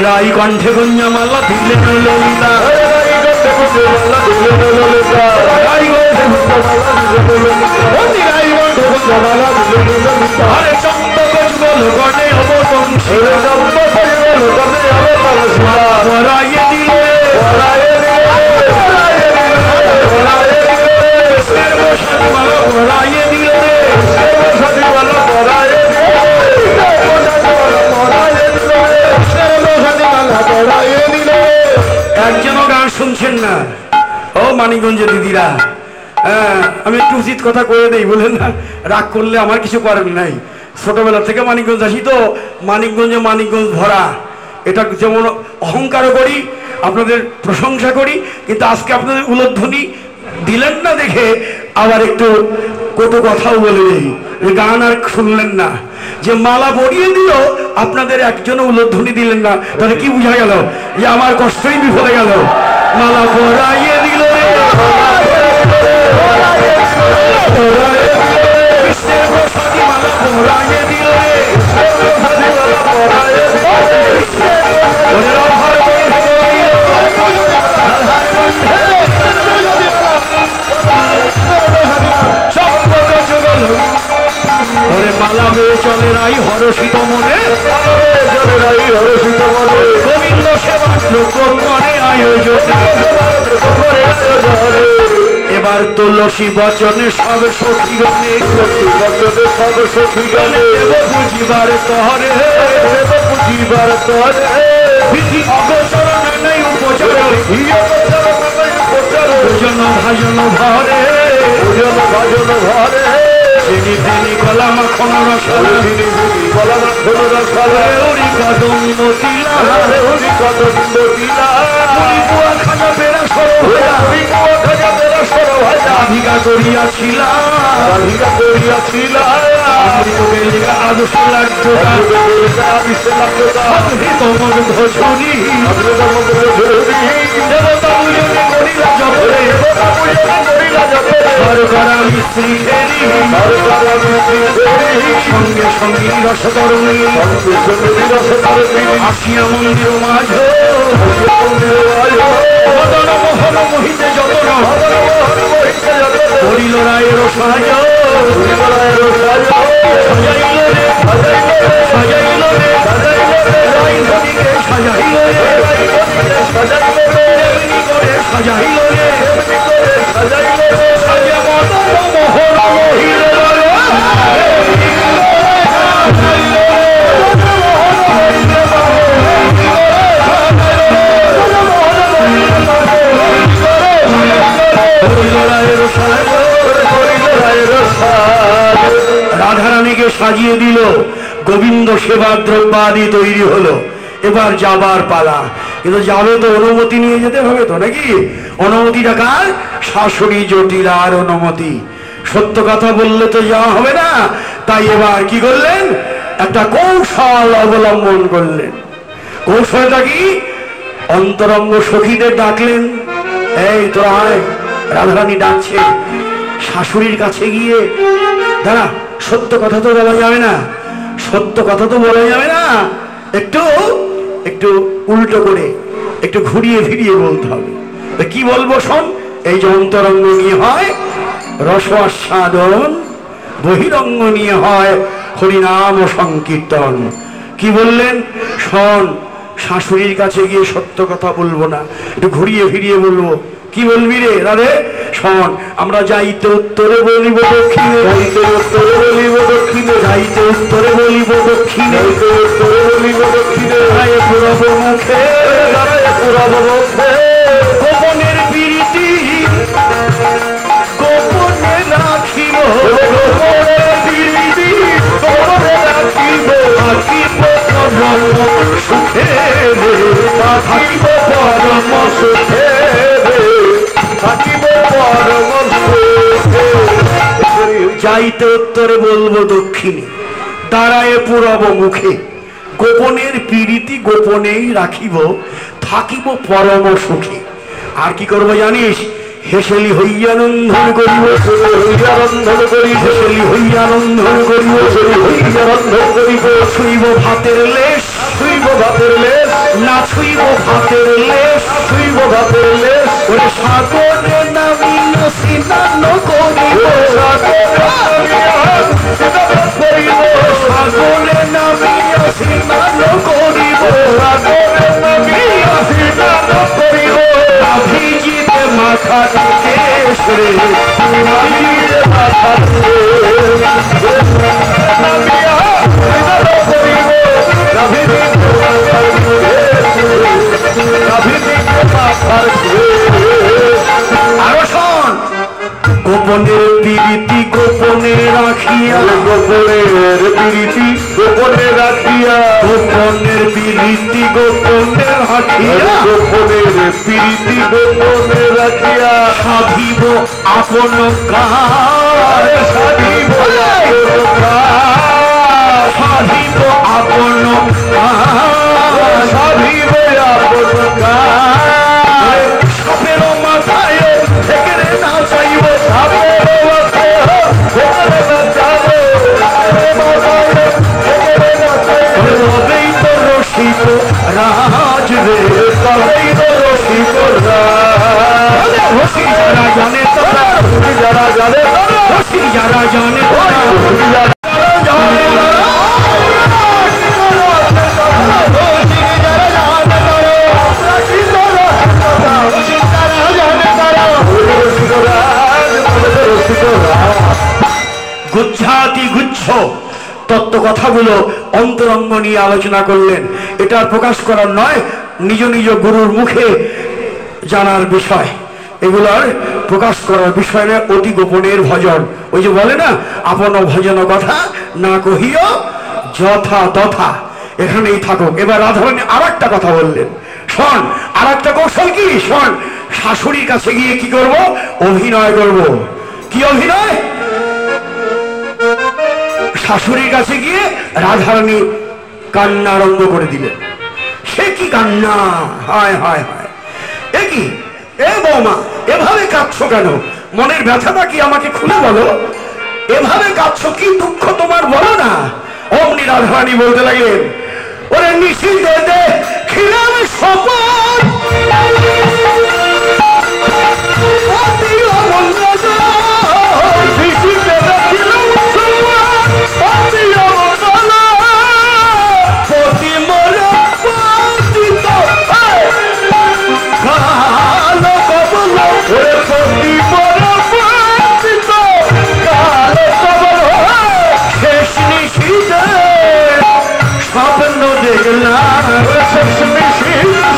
[SPEAKER 1] রাই কণ্ঠে গুঞ্জমালা দিলেন ললিতা আরে চম্পক যুগল গণে অবতংশী পরাইয়ে দিলে পরাইয়ে দিলে একজনও গান শুনছেন না। ও মানিকগঞ্জের দিদিরা, হ্যাঁ আমি একটু উচিত কথা করে দেই, বলেন না রাগ করলে আমার কিছু করার নাই। ছোটবেলা থেকে মানিকগঞ্জ আসি তো, মানিকগঞ্জ ভরা। এটা যেমন অহংকারও করি, আপনাদের প্রশংসা করি, কিন্তু আজকে আপনাদের উলধ্বনি দিলেন না দেখে আবার একটু কটু কথাও বলে দেই। গান আর শুনলেন না, যে মালা পরিয়ে দিল আপনাদের একজনও উলধ্বনি দিলেন না, তাহলে কি বুঝা গেল যে আমার কষ্টই বিফলে গেল। মালা পরাইয়ে দিল কৃষ্ণের প্রসাদী মালা পরাইয়ে দিল মালা হয়ে চলে রাই হরষিত মনে গোবিন্দ সেবা লোকনে আয়োজন। এবার তুলসী বচনে সব সখীগণে বুঝিবার তহরে বিধি অগোচর নাই উপচার ভোজন ভাজন ভরে চিনি ফেনি গলা মাখন রসালা কদম্ব তিলা খাজা বেড়া রাধিকা করিয়াছিলা আদর্শ লাগতো তোমার ভোজনী দেবতা পূজনে করিলা জপরে সঙ্গে সঙ্গে রসতরণী আসিয়া মন্দির মাঝ মদন মোহন মোহিতে যতন করিল রায়ের সাজ সাজাইল রে সাজাইল রে রাইধনীকে সাজাইল রে সাজাইল রে সাজে মদন মোহন মোহিল রাধারানীকে সাজিয়ে দিল, গোবিন্দ সেবা দ্রব্যাদি তৈরি হলো। এবার যাবার পালা, কিন্তু যাবে তো অনুমতি নিয়ে যেতে হবে তো নাকি? অনুমতিটা কার? শাশুড়ি জটিলার অনুমতি। সত্য কথা বললে তো যাওয়া হবে না, তাই এবার কি করলেন? একটা কৌশল অবলম্বন করলেন। কৌশলটা কি? অন্তরঙ্গ সখীদের ডাকলেন, এই তোরা আয়, রাধারানী ডাকছে। শাশুড়ির কাছে গিয়ে দাঁড়া, সত্য কথা তো বলা যাবে না, সত্য কথা তো বলা যাবে না, একটু একটু উল্টো করে একটু ঘুরিয়ে ফিরিয়ে বলতে হবে। কি বলবো শোন, এই যে অন্তরঙ্গ নিয়ে হয় রস আস্বাদন, বহিরঙ্গ নিয়ে হয় হরিনাম ও সংকীর্তন। কি বললেন? শোন, শাশুড়ির কাছে গিয়ে সত্য কথা বলবো না, একটু ঘুরিয়ে ফিরিয়ে বলবো। কি বলবি রে রাধে? শোন, আমরা যাইতে উত্তরে বলিব দক্ষিণে, যাইতে উত্তরে বলিব দক্ষিণে, যাইতে উত্তরে বলিব দক্ষিণে, উত্তরে বলিব দক্ষিণে, রায়ে পুরব মুখে, রায়ে পুরব মুখে, গোপনের প্রীতি গোপনে রাখিব, গোপনের প্রীতি গোপনে রাখিব, থাকিব পরম সুখে, থাকিব পরম সুখে, যাইতে উত্তরে বলবো দক্ষিণে, দাঁড়ায় পূরব মুখে, গোপনের প্রীতি গোপনেই রাখিব, থাকিব পরম সুখে। আর কি করবো জানিস? হেসেলি হইয়া রন্ধন করিব, হইয়া রন্ধন করি, হেসেলি হইয়া রন্ধন করিব, হইয়া রন্ধন করিব, শুইব ভাতের লেশ, ছুইব ভাতের লেশ, না ছুইব ভাতের লেশ, ছুইব ভাতের লেশ। ওরে সাগরে নামিয়া স্নান করিব, সাগরে নামিয়া স্নান করিব, সাগরে নামিয়া স্নান করিব। ভিজিতে মাথা কেশ রে, ভিজিতে মাথা আরো শোন, গোপনের প্রীতি গোপনে রাখিয়া, গোপনের প্রীতি গোপনে রাখিয়া, গোপনের প্রীতি গোপনে রাখিয়া, গোপনের প্রীতি গোপনে রাখিয়া। সাধিব আপন কাজ, সাধিব আপন কাজ, সাধিব আপন কাজ, সাধিব আপন কাজ। সাপের মাথায় থেকে রে না চাইব, সাপের মাথায় থেকে রে না চাইব, তবেই তো রসিক রাজ রে, তবেই তো রসিক রাজ। রসি যারা জানে তারা, যারা জানে তারা, রসি যারা জানে তারা, যারা জানে তারা, গুচ্ছাতি গুচ্ছ তত্ত্ব কথাগুলো অন্তরঙ্গ নিয়ে আলোচনা করলেন। এটা প্রকাশ করার নয়, নিজ নিজ গুরুর মুখে জানার বিষয়, এগুলার প্রকাশ করার বিষয় নয়, অতি গোপনের ভজন। ওই যে বলে না, আপন ভজন কথা না কহিও যথা তথা, এখানেই থাকুক। এবার রাধারানী আর একটা কথা বললেন, শোন আর একটা কৌশল কি শোন, শাশুড়ির কাছে গিয়ে কি করব? অভিনয় করব। কি অভিনয়? শাশুড়ির কাছে গিয়ে রাধারানী কান্না আরম্ভ করে দিলেন। সে কি কান্না! হায় হায় হায়, এ কি! এ বৌমা, এভাবে কাঁদছো কেন? মনের ব্যথাটা কি আমাকে খুলে বলো। এভাবে কাঁদছো, কি দুঃখ তোমার বলো না। অমনি রাধারানী বলতে লাগলেন, ওরে নিশি দে দে খিলাম শপথ, স্বপ্ন দেখলাম,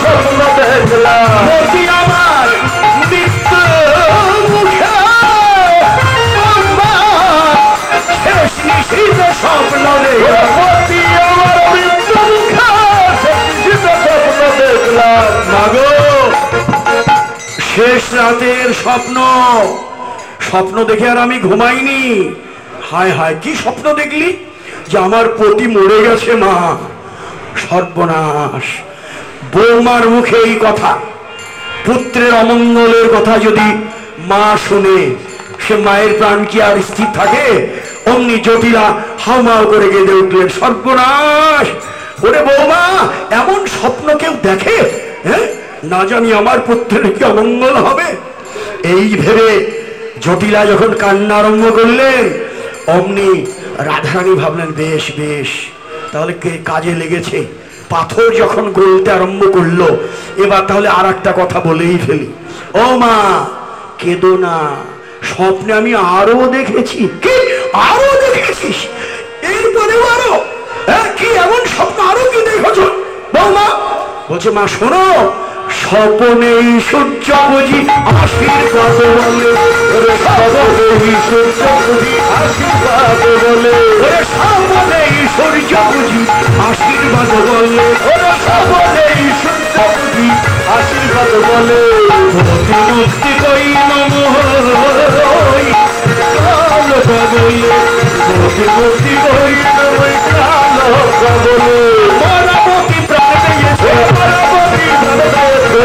[SPEAKER 1] স্বপ্ন দেখলাম আমার মৃত্যু মুখে, শেষ নিশীথে স্বপ্ন দেখলাম, আমার মৃত্যু মুখে স্বপ্ন দেখলাম। মাগো, শেষ রাতের স্বপ্ন, স্বপ্ন দেখে আর আমি ঘুমাইনি। হায় হায়, কি স্বপ্ন দেখলি? যে আমার পতি মরে গেছে। মা, সর্বনাশ! বৌমার মুখে এই কথা, পুত্রের অমঙ্গলের কথা যদি মা শুনে, সে মায়ের প্রাণ কি আর স্থির থাকে? অমনি জটিলা হাউমাউ করে কেঁদে উঠলেন, সর্বনাশ! ওরে বৌমা, এমন স্বপ্ন কেউ দেখে? হ্যাঁ, না জানি আমার পুত্রের কি অমঙ্গল হবে। এই ভেবে জটিলা যখন কান্না আরম্ভ করলেন, অমনি রাধারানী ভাবলেন, বেশ বেশ, তাহলে কে কাজে লেগেছে। পাথর যখন গলতে আরম্ভ করলো, এবার তাহলে আর একটা কথা বলেই ফেলি। ও মা, কেঁদো না, স্বপ্নে আমি আরো দেখেছি। কি আরো দেখেছিস? এরপরেও আরো? হ্যাঁ, কি এমন স্বপ্ন আরো কি দেখেছ? বৌমা বলছে, মা শোনো, স্বপনে সূর্য বুঝি আশীর্বাদ বলে, সূর্য বুঝি আশীর্বাদ বলে, স্বপনে সূর্য বুঝি আশীর্বাদ বলে, স্বপনে সূর্য বুঝি আশীর্বাদ বলে, প্রতিমূর্তি কই নম কালো বলে, প্রতিমূর্তি কই নম কালো বলে, মরামতি প্রাণ দিয়েছে, মরামতি প্রাণ দিয়েছে,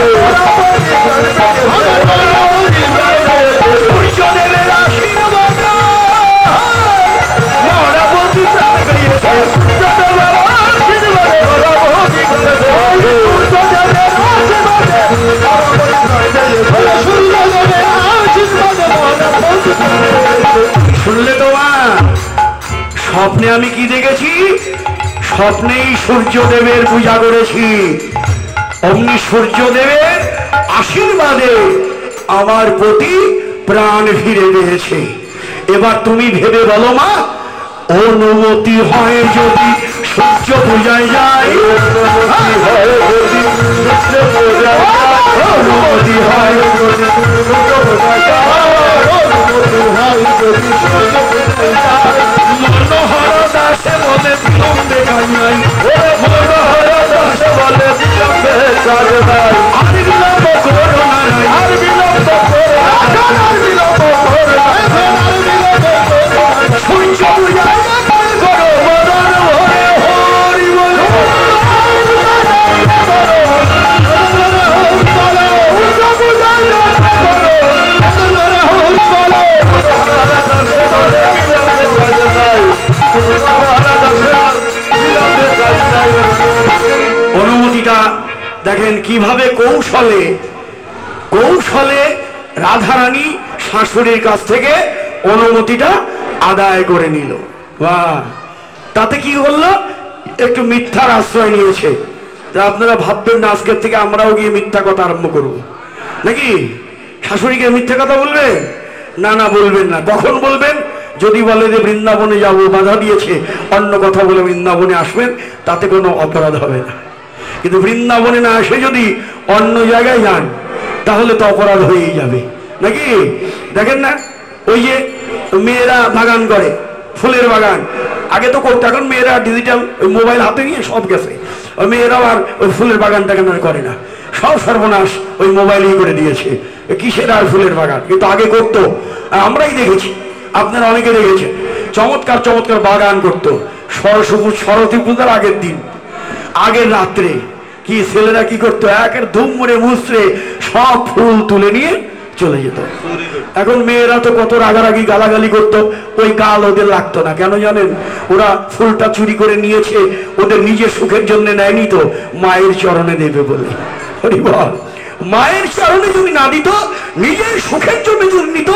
[SPEAKER 1] সূর্যদেবের আশীর্বাদ, মরামতি প্রাণ দিয়েছে, সূর্যদেবের আশীর্বাদ, মরামতি স্বপ্নেই সূর্যদেবের পূজা করেছি, অমনি সূর্যদেবের আশীর্বাদে আমার প্রতি প্রাণ ফিরে পেয়েছে। এবার তুমি ভেবে বলো মা, অনুমতি হয় যদি সূর্য পূজায় যাই, অনুমতি হয় যদি সূর্য পূজায় যাই, অনুমতি হয় যদি সূর্য পূজায় যাই, অনুমতি হয় যদি সূর্য পূজায় যাই। মনোহর দাসে বলে বিলম্বে কাজ নাই, মনোহর দাসে বলে বিলম্বে কাজ নাই, আর বিলম্ব করো না, আর বিলম্ব করো না, আর বিলম্ব করো না, আর বিলম্ব করো না। সূর্য পূজায় করো মদন হরে হরি বল, অনুমতিটা দেখেন কিভাবে কৌশলে কৌশলে রাধারানী শাশুড়ির কাছ থেকে অনুমতিটা আদায় করে নিল। বাহ, তাতে কি হলো, একটু মিথ্যার আশ্রয় নিয়েছে। আপনারা ভাববেন না আজকের থেকে আমরাও গিয়ে মিথ্যা কথা আরম্ভ করব নাকি? শাশুড়িকে মিথ্যা কথা বলবেন না? না, বলবেন না। কখন বলবেন? যদি বলে যে বৃন্দাবনে যাব, বাধা দিয়েছে, অন্য কথা বলে বৃন্দাবনে আসবেন, তাতে কোনো অপরাধ হবে না। কিন্তু বৃন্দাবনে না এসে যদি অন্য জায়গায় যান, তাহলে তো অপরাধ হয়েই যাবে নাকি? দেখেন না, ওই যে মেয়েরা বাগান করে, ফুলের বাগান, আগে তো করতো, এখন মেয়েরা ডিজিটাল মোবাইল হাতে নিয়ে সব গেছে, ওই মেয়েরাও আর ওই ফুলের বাগান টাগান আর করে না, সব সর্বনাশ ওই মোবাইলই করে দিয়েছে। কিসের আর ফুলের বাগান? কিন্তু আগে করতো, আমরাই দেখেছি, আপনারা অনেকে দেখেছেন, চমৎকার চমৎকার বাগান করতো। সরস্বতী পূজার আগের দিন, আগের রাত্রে কি ছেলেরা কি করতো, একের ধুমড়ে মুচড়ে সব ফুল তুলে নিয়ে চলে যেত। এখন মেয়েরা তো কত রাগারাগি গালাগালি করতো, ওই গাল ওদের লাগতো না। কেন জানেন? ওরা ফুলটা চুরি করে নিয়েছে, ওদের নিজের সুখের জন্য নেয়নি, তো মায়ের চরণে দেবে বলে। হরি বল। মায়ের চরণে যদি না দিত, নিজের সুখের জন্য যদি নিত,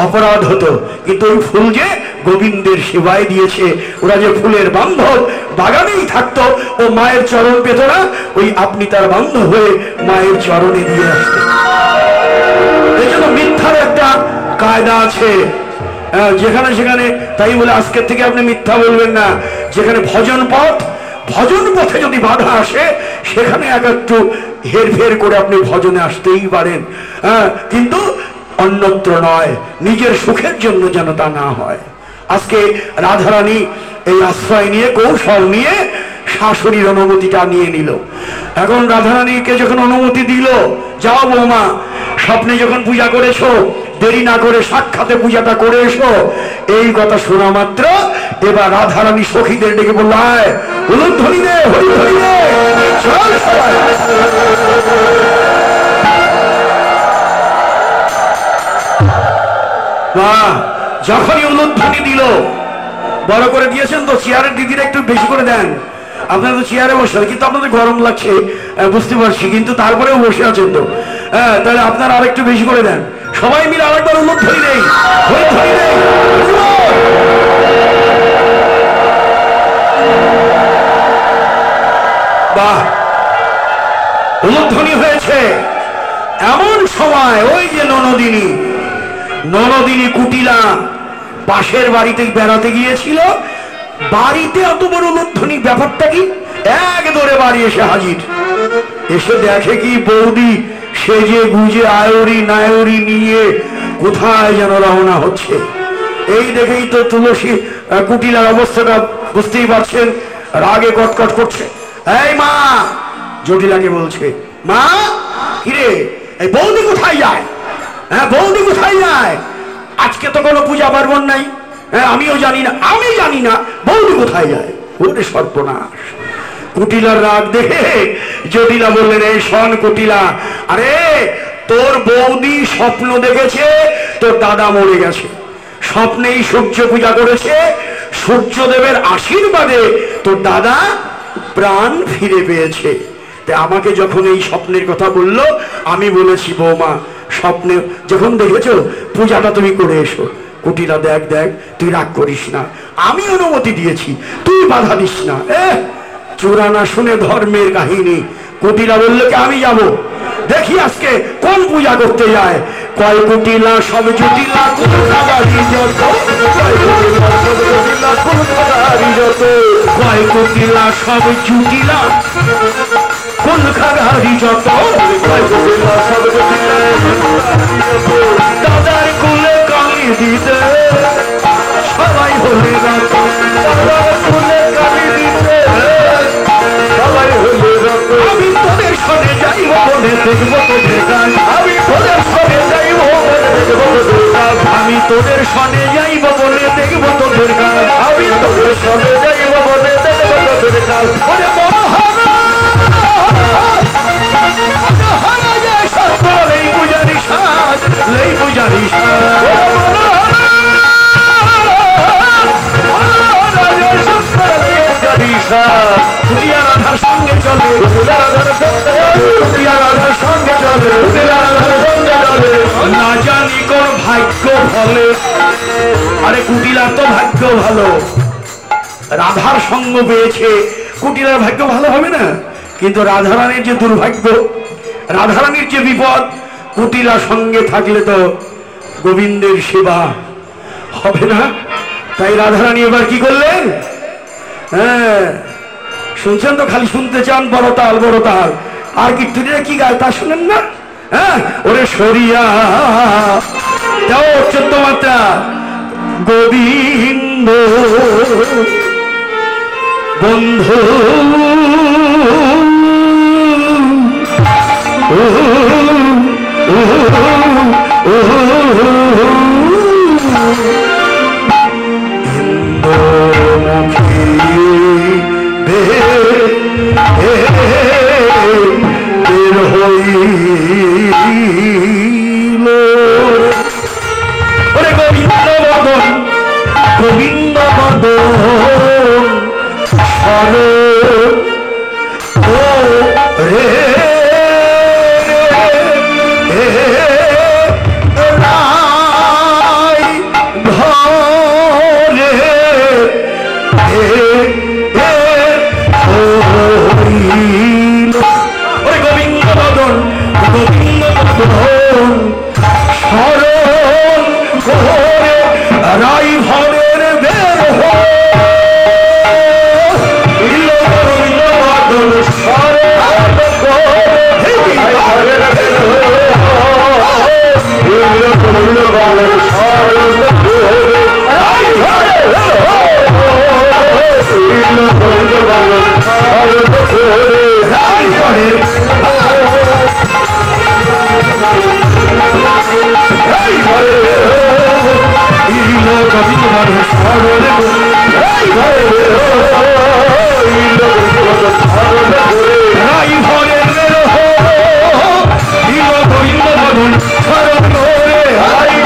[SPEAKER 1] অপরাধ হতো। কিন্তু ওই ফুল যে গোবিন্দের সেবায় দিয়েছে, ওরা যে ফুলের বান্ধব, বাগানেই থাকতো, ও মায়ের চরণ পেত না, ওই আপনি তার বান্ধব হয়ে মায়ের চরণে দিয়ে আসতো। এই জন্য মিথ্যার একটা কায়দা আছে, যেখানে সেখানে, তাই বলে আজকের থেকে আপনি মিথ্যা বলবেন না। যেখানে ভজন পথে যদি বাধা আসে, সেখানে একটু হেরফের করে আপনি ভজনে আসতেই পারেন, কিন্তু অন্যত্র নয়, নিজের সুখের জন্য যেন তা না হয়। আজকে রাধারানী এই আশ্রয় নিয়ে, কৌশল নিয়ে শাশুড়ির অনুমতিটা নিয়ে নিল। এখন রাধারানীকে যখন অনুমতি দিল, যাও বৌমা, স্বপ্নে যখন পূজা করেছো, দেরি না করে সাক্ষাতে পূজাটা করে এসো। এই কথা শোনা মাত্র এবার রাধারানী সখীদের ডেকে বলল, আয় উলুধ্বনি দে, হরিধ্বনি দে, চল সবাই। বাহ, যখনই উলুধ্বনি দিল, বড় করে দিয়েছেন তো, চেয়ারের দিদিরা একটু বেশি করে দেন। আপনারা তো চেয়ারে বসে, কিন্তু আপনাদের গরম লাগছে বুঝতে পারছি, কিন্তু তারপরেও বসে আছেন তো, তাহলে আপনারা আরেকটু বেশি করে দেন। সবাই মিলে আরেকবার উলুধ্বনি দেই, হরিধ্বনি দেই। বাহ, উলুধ্বনি হয়েছে। এমন সময় ওই যে ননদিনী কুটিলা পাশের বাড়িতে বেড়াতে গিয়েছিল, বাড়িতে এত বড় উলুধ্বনি, ব্যাপারটা কি? এক দৌড়ে বাড়ি এসে হাজির। এসে দেখে কি বৌদি সেজে গুজে আয়রি নায়রি নিয়ে কোথায় যেন রওনা হচ্ছে। এই দেখেই তো তুলসী কুটিলার অবস্থাটা বুঝতেই পারছেন, রাগে কটকট করছে। এই মা, জটিলাকে বলছে, মা কিরে, এই বৌদি কোথায় যায়? হ্যাঁ, বৌদি কোথায় যায়? আজকে তো কোনো পূজা পার্বণ নাই, আমিও জানি না, আমি জানি না বৌদি কোথায় যায়। ওরে সর্বনাশ! কুটিলার রাগ দেখে জটিলা বললেন, এই শোন কুটিলা, আরে তোর বৌদি স্বপ্ন দেখেছে তোর দাদা মরে গেছে, স্বপ্নেই সূর্য পূজা করেছে, সূর্যদেবের আশীর্বাদে তোর দাদা প্রাণ ফিরে পেয়েছে। তাই আমাকে যখন এই স্বপ্নের কথা বললো, আমি বলেছি, বৌমা স্বপ্নে যখন দেখেছো পূজাটা তুমি করে এসো। কুটিলা, দেখ তুই রাগ করিস না, আমি অনুমতি দিয়েছি, তুই বাধা দিস না। চূড়া না শুনে ধর্মের কাহিনী। কুটিলা বললো কি আমি যাব, দেখি আজকে কোন পূজা করতে যায়। কয় কুটিলা সব জুটিলা কোন খাগারি যত, কয় কুটিলা সব জুটিলা কোন খাগারি যত, কয় কুটিলা সব জুটিলা কোন খাগারি যত, কয় কুটিলা সব জুটিলা দাদার কুলে কালি দিতে সবাই হলে রত, দাদার কুলে কালি দিতে সবাই হলে রত। আমি তোদের সঙ্গে যাইব বলে দেখবো তোদের গান, আমি তোদের সঙ্গে যাইব বলে দেখবো তোদের গান, আমি তোদের সঙ্গে যাইব বলে দেখবো তোদের গান, আমি তোদের সঙ্গে যাইব বলে দেখবো তোদের গান। ওরে মহানা এই পূজারি সাজ, এই পূজারি সাজ, রাধার সঙ্গে চলে, রাধার সঙ্গে চলে, না জানি কোন ভাগ্য ফলে। আরে কুটিলার তো ভাগ্য ভালো, রাধার সঙ্গ পেয়েছে, কুটিলার ভাগ্য ভালো হবে না? কিন্তু রাধারানীর যে দুর্ভাগ্য, রাধারানীর যে বিপদ, কুটিলা সঙ্গে থাকলে তো গোবিন্দের সেবা হবে না। তাই রাধারানী এবার কি করলেন? হ্যাঁ শুনছেন তো, খালি শুনতে চান বড় তাল বড় তাল, আর কীর্তনীরা কি গায় তা শুনেন না? হ্যাঁ ওরে সরিয়া যাও 14 মাত্রা। গোবিন্দ বন্ধু গোবিন্দ বদন ও রে গোবিন্দ বদন, গোবিন্দ বদন স্মরণ করে রাই ভরের বের গোবিন্দ বদন স্মরণ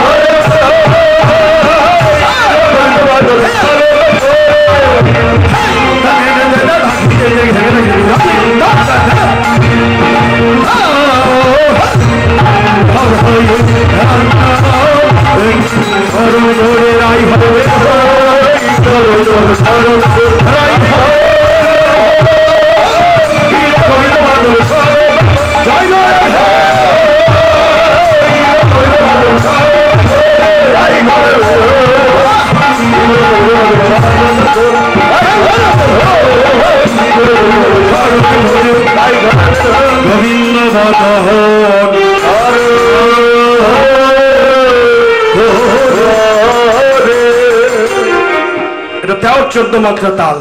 [SPEAKER 1] এটা 13-14 মাত্রা তাল।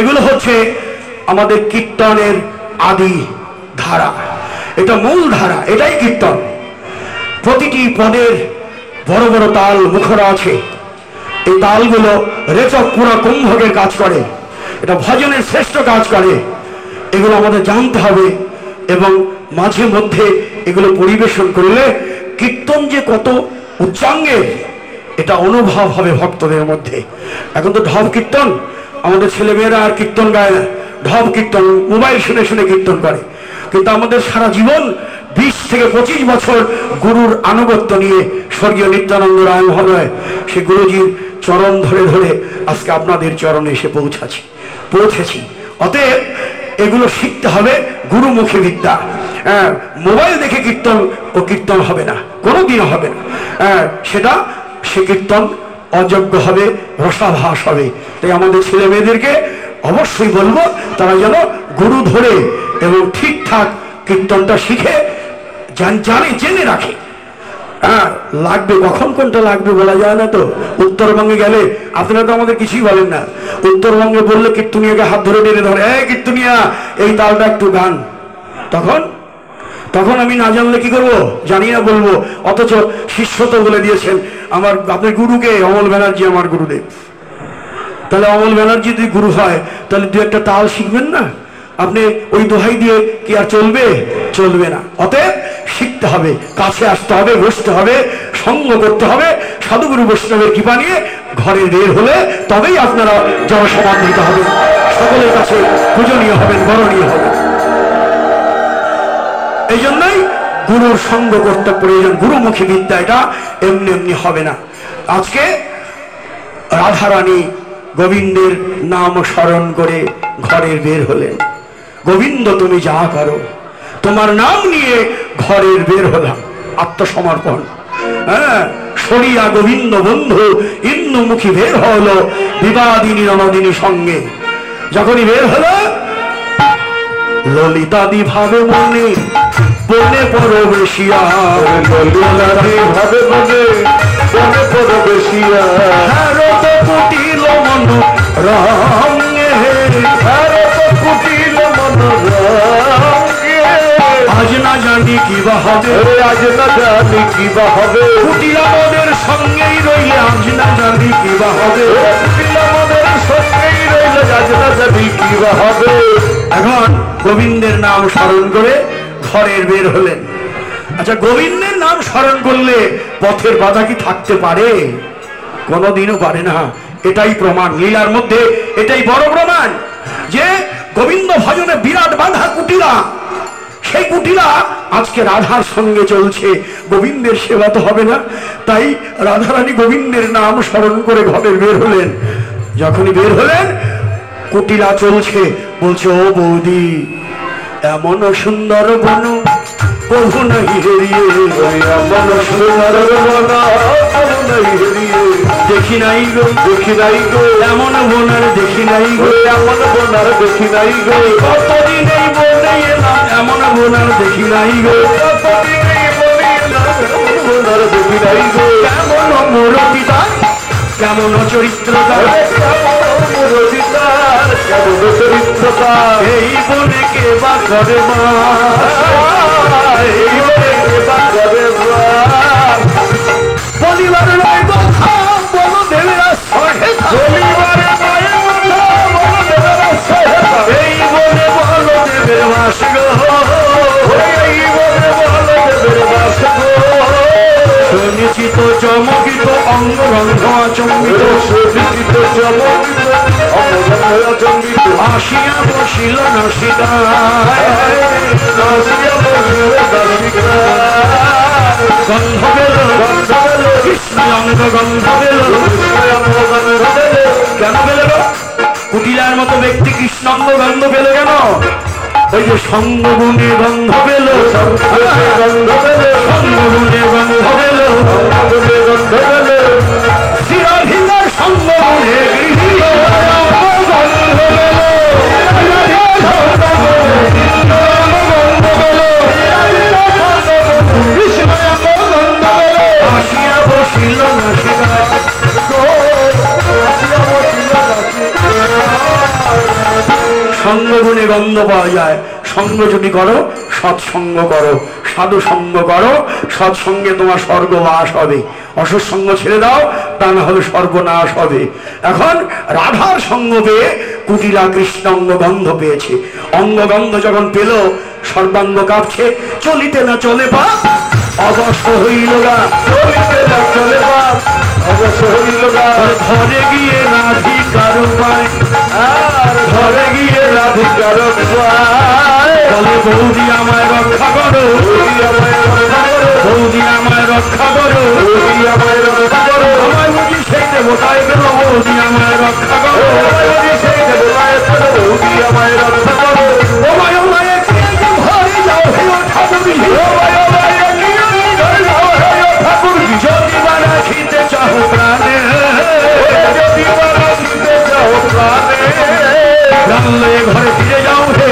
[SPEAKER 1] এগুলো হচ্ছে আমাদের কীর্তনের আদি ধারা, এটা মূল ধারা, এটাই কীর্তন। প্রতিটি পদের বড় বড় তাল মুখরা আছে। এই তালগুলো রেচক পুরা কুম্ভকের কাজ করে, এটা ভজনের শ্রেষ্ঠ কাজ করে। এগুলো আমাদের জানতে হবে এবং মাঝে মধ্যে এগুলো পরিবেশন করলে কীর্তন যে কত উচ্চাঙ্গের এটা অনুভব হবে ভক্তদের মধ্যে। এখন তো ঢপ কীর্তন, আমাদের ছেলেমেয়েরা আর কীর্তন গায় না, ঢপ কীর্তন মোবাইল শুনে শুনে কীর্তন করে। কিন্তু আমাদের সারা জীবন 20 থেকে 25 বছর গুরুর আনুগত্য নিয়ে স্বর্গীয় নিত্যানন্দ রায় মহোদয় সে গুরুজির চরণ ধরে ধরে আজকে আপনাদের চরণে এসে পৌঁছেছি। অতএব এগুলো শিখতে হবে গুরুমুখী বিদ্যা। মোবাইল দেখে কীর্তন হবে না, কোনোদিনও হবে না। সে কীর্তন অযোগ্য হবে, রসাভাস হবে। তাই আমাদের ছেলে মেয়েদেরকে অবশ্যই বলবো তারা যেন গুরু ধরে এবং ঠিকঠাক কীর্তনটা শিখে জেনে রাখে। লাগবে কখন কোনটা লাগবে বলা যায় না। তো উত্তরবঙ্গে গেলে আপনারা তো আমাদের কিছুই বলেন না। উত্তরবঙ্গে বললে কীর্তনিয়াকে হাত ধরে টেনে ধরে, এই কীর্তনিয়া এই তালটা একটু গান। তখন আমি না জানলে কি করবো, জানি না বলবো। অথচ শিষ্য তো বলে দিয়েছেন আপনার গুরুকে অমল ব্যানার্জি আমার গুরুদেব। তাহলে অমল ব্যানার্জি যদি গুরু হয় তাহলে দু একটা তাল শিখবেন না? আপনি ওই দোহাই দিয়ে কি আর চলবে না। অতএব শিখতে হবে, কাছে আসতে হবে, বসতে হবে, সঙ্গ করতে হবে। সাধুগুরু বৈষ্ণবের কৃপা নিয়ে ঘরে বের হলে তবেই আপনারা জনসমাদৃত হবেন, সকলের কাছে পূজনীয় হবেন, বরণীয় হবেন। এই জন্যই গুরুর সঙ্গ করতে প্রয়োজন। গুরুমুখী বিদ্যা এটা এমনি হবে না। আজকে রাধারানী গোবিন্দের নাম স্মরণ করে ঘরের বের হলেন। গোবিন্দ তুমি যা করো, তোমার নাম নিয়ে ঘরের বের হলাম, আত্মসমর্পণ। সরিয়া গোবিন্দ বন্ধু ইন্দুমুখী বের হলো বিবাদিনী রণদিনী সঙ্গে। যখনই বের হলো ললিতাদি ভাবে মনে বনে পরবেশিয়া, ললিতাদি ভাবে মনে বনে পরবেশিয়া, ভারত কুটিল মন রঙে, ভারত কুটিল মন রঙে। আজ না জানি কি বা হবে, আজ না জানি কি বা হবে, কুটিলা মনের সঙ্গেই রইলে আজ না জানি কি বা হবে, কুটিলা মনের সঙ্গেই রইলে আজ না জানি কি বা হবে। এখন গোবিন্দের নাম স্মরণ করে ঘরের বের হলেন। আচ্ছা, গোবিন্দের নাম স্মরণ করলে পথের বাধা কি থাকতে পারে? কোনোদিনও পারে না। এটাই প্রমাণ, লীলার মধ্যে এটাই বড় প্রমাণ যে গোবিন্দ ভজনে বিরাট বাধা কুটিলা। সেই কুটিলা আজকে রাধার সঙ্গে চলছে, গোবিন্দের সেবা তো হবে না। তাই রাধারানী গোবিন্দের নাম স্মরণ করে ঘরের বের হলেন। যখনই বের হলেন কুটিলা চলছে, বলছে ও বৌদি এমন সুন্দর বন প্রভু নাই হেরিয়ে, এমন সুন্দর বন দেখি নাই গো, দেখি নাই গো, এমন বনার দেখি নাই গো, এমন বনার দেখি নাই গো, কতদিন এই বনে এলাম এমন বনার দেখি নাই গো, কতদিন এই বনে এলাম এমন বনার দেখি নাই গো। কেমন মূরতি তার, কেমন চরিত্র তার, কেমন মূরতি তার, কেমন চরিত্র তার, এই বনে কে বা করে মা, এই বনে কে বা করে মা। বলিবার নয় কথা বল দেবেরা সহে, বলিবার নয় কথা বল দেবেরা সহে, এই বনে বল দেবের বাস গো, এই বনে বল দেবের বাস গো। সুনিশ্চিত চমকিত অঙ্গ রন্ধ আচম্বিত, সুনিশ্চিত চমকিত অঙ্গ রন্ধ আচম্বিত, আসিয়া বসিল নাসিকায়, আসিয়া বসিল নাসিকায়। গন্ধ পেল, গন্ধ পেল কৃষ্ণ অঙ্গ, গন্ধ পেল অঙ্গ, গন্ধ পেল। কেন পেল গো? কুটিলার মতো ব্যক্তি কৃষ্ণাঙ্গ গন্ধ পেল কেন? ওই যে সঙ্গ গুণে গন্ধ পেল, গন্ধ পেল, সঙ্গ গুণে গন্ধ পেল, গন্ধ পেল। শিরাধীনার সঙ্গ গুণে গৃহীত গন্ধ পেল, আসিয়া বসিল নাসিকায়, সঙ্গ গুণে গন্ধ পাওয়া যায়। সঙ্গ যদি করো, সৎসঙ্গ করো, সাধু সঙ্গ করো, সৎসঙ্গে তোমার স্বর্গবাস হবে। অসৎসঙ্গ ছেড়ে দাও, তা না হলে সর্বনাশ হবে। এখন রাধার সঙ্গ পেয়ে কুটিলা কৃষ্ণাঙ্গ গন্ধ পেয়েছে। অঙ্গগন্ধ যখন পেল সর্বাঙ্গ কাঁপছে, চলিতে না চলে পা অবশ্য হইল গা, চলিতে না চলে পা অবশ্য হইল গা। ঘরে গিয়ে রাধিকার পায়, আর ঘরে গিয়ে রাধিকার পায়, বলে বৌদি আমায় রক্ষা করো, বৌদি আমায় রক্ষা করো, আমায় বুঝি সেই দেবতায় গেল, বৌদি আমায় রক্ষা করো, ওমায় ওমায় ঘরে যাও হে ঠাকুর, যদি বা রাখিতে চাও প্রাণে, রামলে ঘরে ফিরে যাও হে,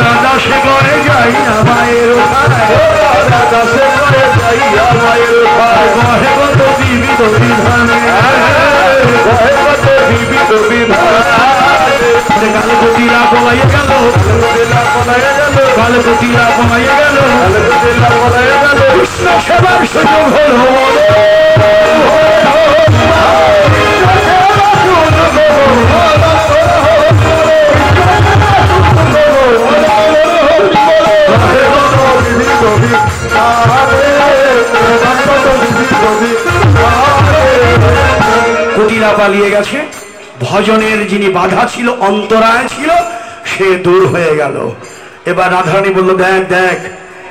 [SPEAKER 1] রাজা সে ঘরে যাই না মায়ের ঘরে কত বিবিধ বিধানে, কালকতিরা পলাইয়ে গেল, কালকতিরা পলাইয়ে গেল, কৃষ্ণ সেবার সুযোগ হল কুটিরা পালিয়ে গেছে, ভজনের যিনি বাধা ছিল, অন্তরায় ছিল, সে দূর হয়ে গেল। এবার রাধারানী বলল, দেখ দেখ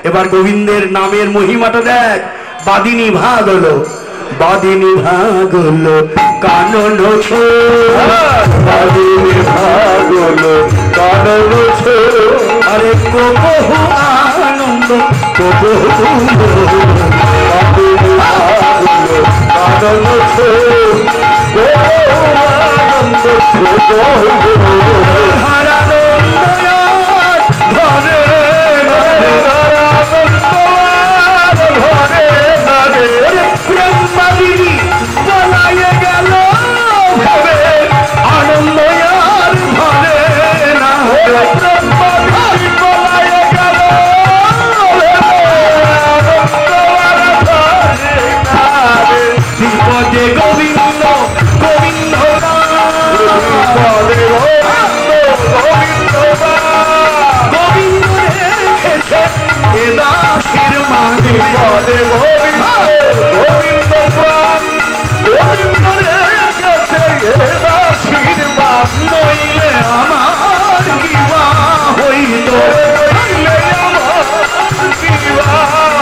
[SPEAKER 1] এবার গোবিন্দের নামের মহিমাটা দেখ। বাদিনী ভাগ হলো, বাদিনী ভাগ হলো কানন ছো, বাদিনী ভাগ হলো কানন ছো, আরে কবহু আনন্দ কবহু, বাদিনী ভাগ হলো কানন ছো, আনন্দ হারানো ধরে প্রেম বাদিনী পলাইয়ে গেল ভাবে, আনন্দ আর ধরে না, প্রেম বাদিনী পলাইয়ে গেল বিপদে গোবিন্দ গোবিন্দ গোবিন্দ রেখেছে এ দাসের মানে, গোবিন্দ গোবিন্দ রেখেছে এ দাসের মান, নইলে আমার কি বা হইত, নইলে আমার কি বা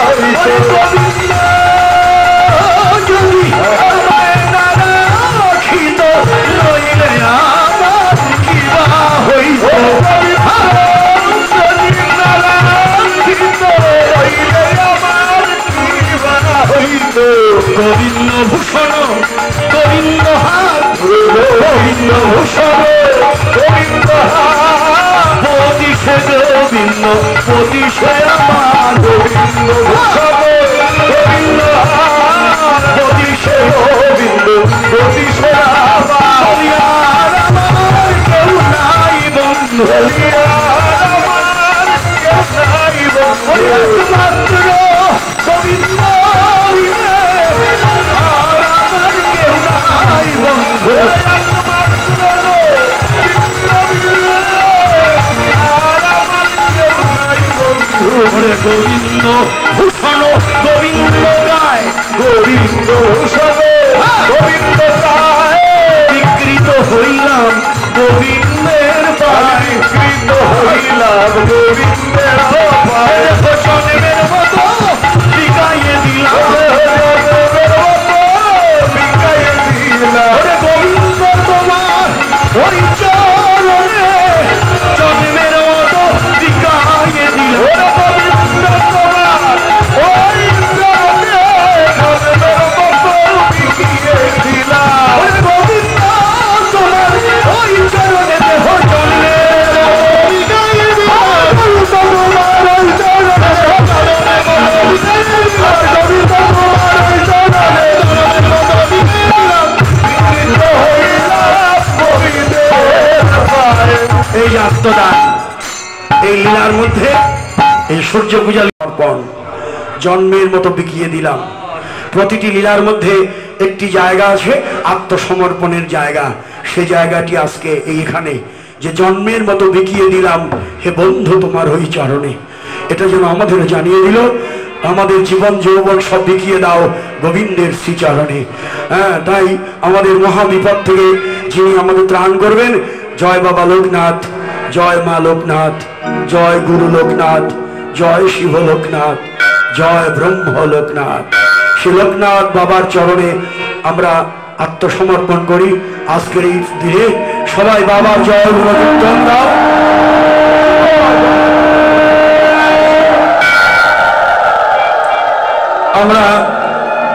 [SPEAKER 1] হইত, গোবিন্দ যদি আমায় না রাখিত, নইলে আমার কি বা হইত, যদি না রাখিত, নইলে আমার কি বা হইত, গোবিন্দ ভূষণ গোবিন্দ হাত, গোবিন্দ ভূষণ গোবিন্দ হাত, পতিশে গোবিন্দ পতিশে আমার, গোবিন্দ ভূষণ গোবিন্দ হাত, পতিশে গোবিন্দ পতিশে আমার, আমার কেউ নাই বন্ধু, আমার কেউ নাই বন্ধু, একমাত্র গোবিন্দ, আমার কেউ নাই বন্ধু, গোবিন্দ ভূষণ গোবিন্দ গায়, গোবিন্দ ভূষণ গোবিন্দ গায়, বিকৃত হইলাম গোবিন্দের পায়, বিকৃত হইলাম গোবিন্দের পায়, জন্মের মতো বিকাইয়ে দিলাম, বিকাইয়ে দিলাম, গোবিন্দ তোমার ওই চরণে জন্মের মতো বিকাইয়ে দিলাম, গোবিন্দ তোমার ওই চরণে জন্মের মতো বিকিয়ে দিলাম, গোবিন্দ তোমার ওই চরণে দেহ জন্মের বিকাইয়ে দিলাম, গোবিন্দ তোমার ওই চরণে গোবিন্দ তোমার ওই চরণে এই আত্মদান, এই লীলার মধ্যে এই সূর্য পূজা অর্পণ জন্মের মতো বিকিয়ে দিলাম। প্রতিটি লীলার মধ্যে একটি জায়গা আছে আত্মসমর্পণের জায়গা, সে জায়গাটি আজকে এইখানে যে জন্মের মতো বিকিয়ে দিলাম হে বন্ধু তোমার ওই চরণে, এটা যেন আমাদের জানিয়ে দিল আমাদের জীবন যৌবন সব বিকিয়ে দাও গোবিন্দের শ্রীচরণে। হ্যাঁ, তাই আমাদের মহাবিপদ থেকে যিনি আমাদের ত্রাণ করবেন, জয় বাবা লোকনাথ, জয় মা লোকনাথ, জয় গুরু লোকনাথ, জয় শিব লোকনাথ, জয় ব্রহ্ম লোকনাথ। শ্রী লোকনাথ বাবার চরণে আমরা আত্মসমর্পণ করি আজকের এই দিনে। সবাই বাবার জয় গুরু কীর্তন দাও। আমরা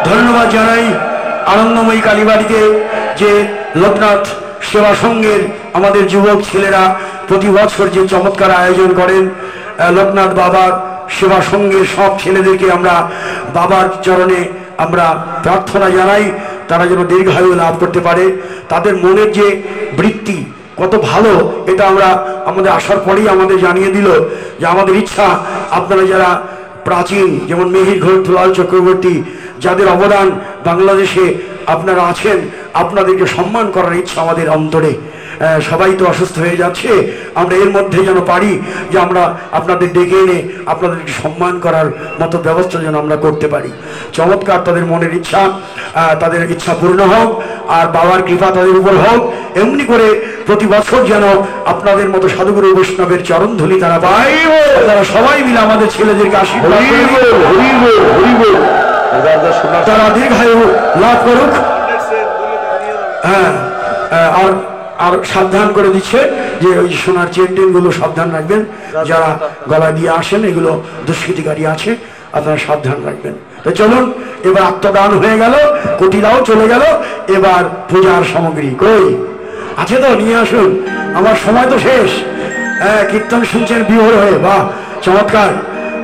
[SPEAKER 1] ধন্যবাদ জানাই আনন্দময়ী কালীবাড়িতে যে লোকনাথ সেবা সংঘের আমাদের যুবক ছেলেরা প্রতি বছর যে চমৎকার আয়োজন করেন। লোকনাথ বাবার সেবা সংঘের সব ছেলেদেরকে আমরা বাবার চরণে আমরা প্রার্থনা জানাই তারা যেন দীর্ঘায়ু লাভ করতে পারে। তাদের মনের যে বৃত্তি কত ভালো, এটা আমরা আমাদের আসার পরেই আমাদের জানিয়ে দিল যে আমাদের ইচ্ছা আপনারা যারা প্রাচীন যেমন মিহির ঘোষ, দুলাল চক্রবর্তী, যাদের অবদান বাংলাদেশে আপনারা আছেন, আপনাদেরকে সম্মান করার ইচ্ছা আমাদের অন্তরে। সবাই তো অসুস্থ হয়ে যাচ্ছে, আমরা এর মধ্যে যেন পারি যে আমরা আপনাদের ডেকে এনে আপনাদেরকে সম্মান করার মতো ব্যবস্থা যেন আমরা করতে পারি। চমৎকার তাদের মনের ইচ্ছা, তাদের ইচ্ছা পূর্ণ হোক আর বাবার কৃপা তাদের উপর হোক। এমনি করে প্রতি বছর যেন আপনাদের মতো সাধুগুরু বৈষ্ণবের চরণ ধুলি তারা পায়। তারা সবাই মিলে আমাদের ছেলেদেরকে আশীর্বাদ তারা দীর্ঘায়ু লাভ করুক। হ্যাঁ, আর সাবধান করে দিচ্ছে যে ওই সোনার চেন গুলো সাবধান রাখবেন, যারা গলা দিয়ে আসেন এগুলো দুষ্কৃতিকারী আছে, আপনারা সাবধান রাখবেন। তো চলুন, এবার আত্মদান হয়ে গেল, কুটিরাও চলে গেল, এবার পূজার সামগ্রী কই আছে তো নিয়ে আসুন। আমার সময় তো শেষ। কীর্তন শুনছেন বিভোর হয়ে, বাহ চমৎকার।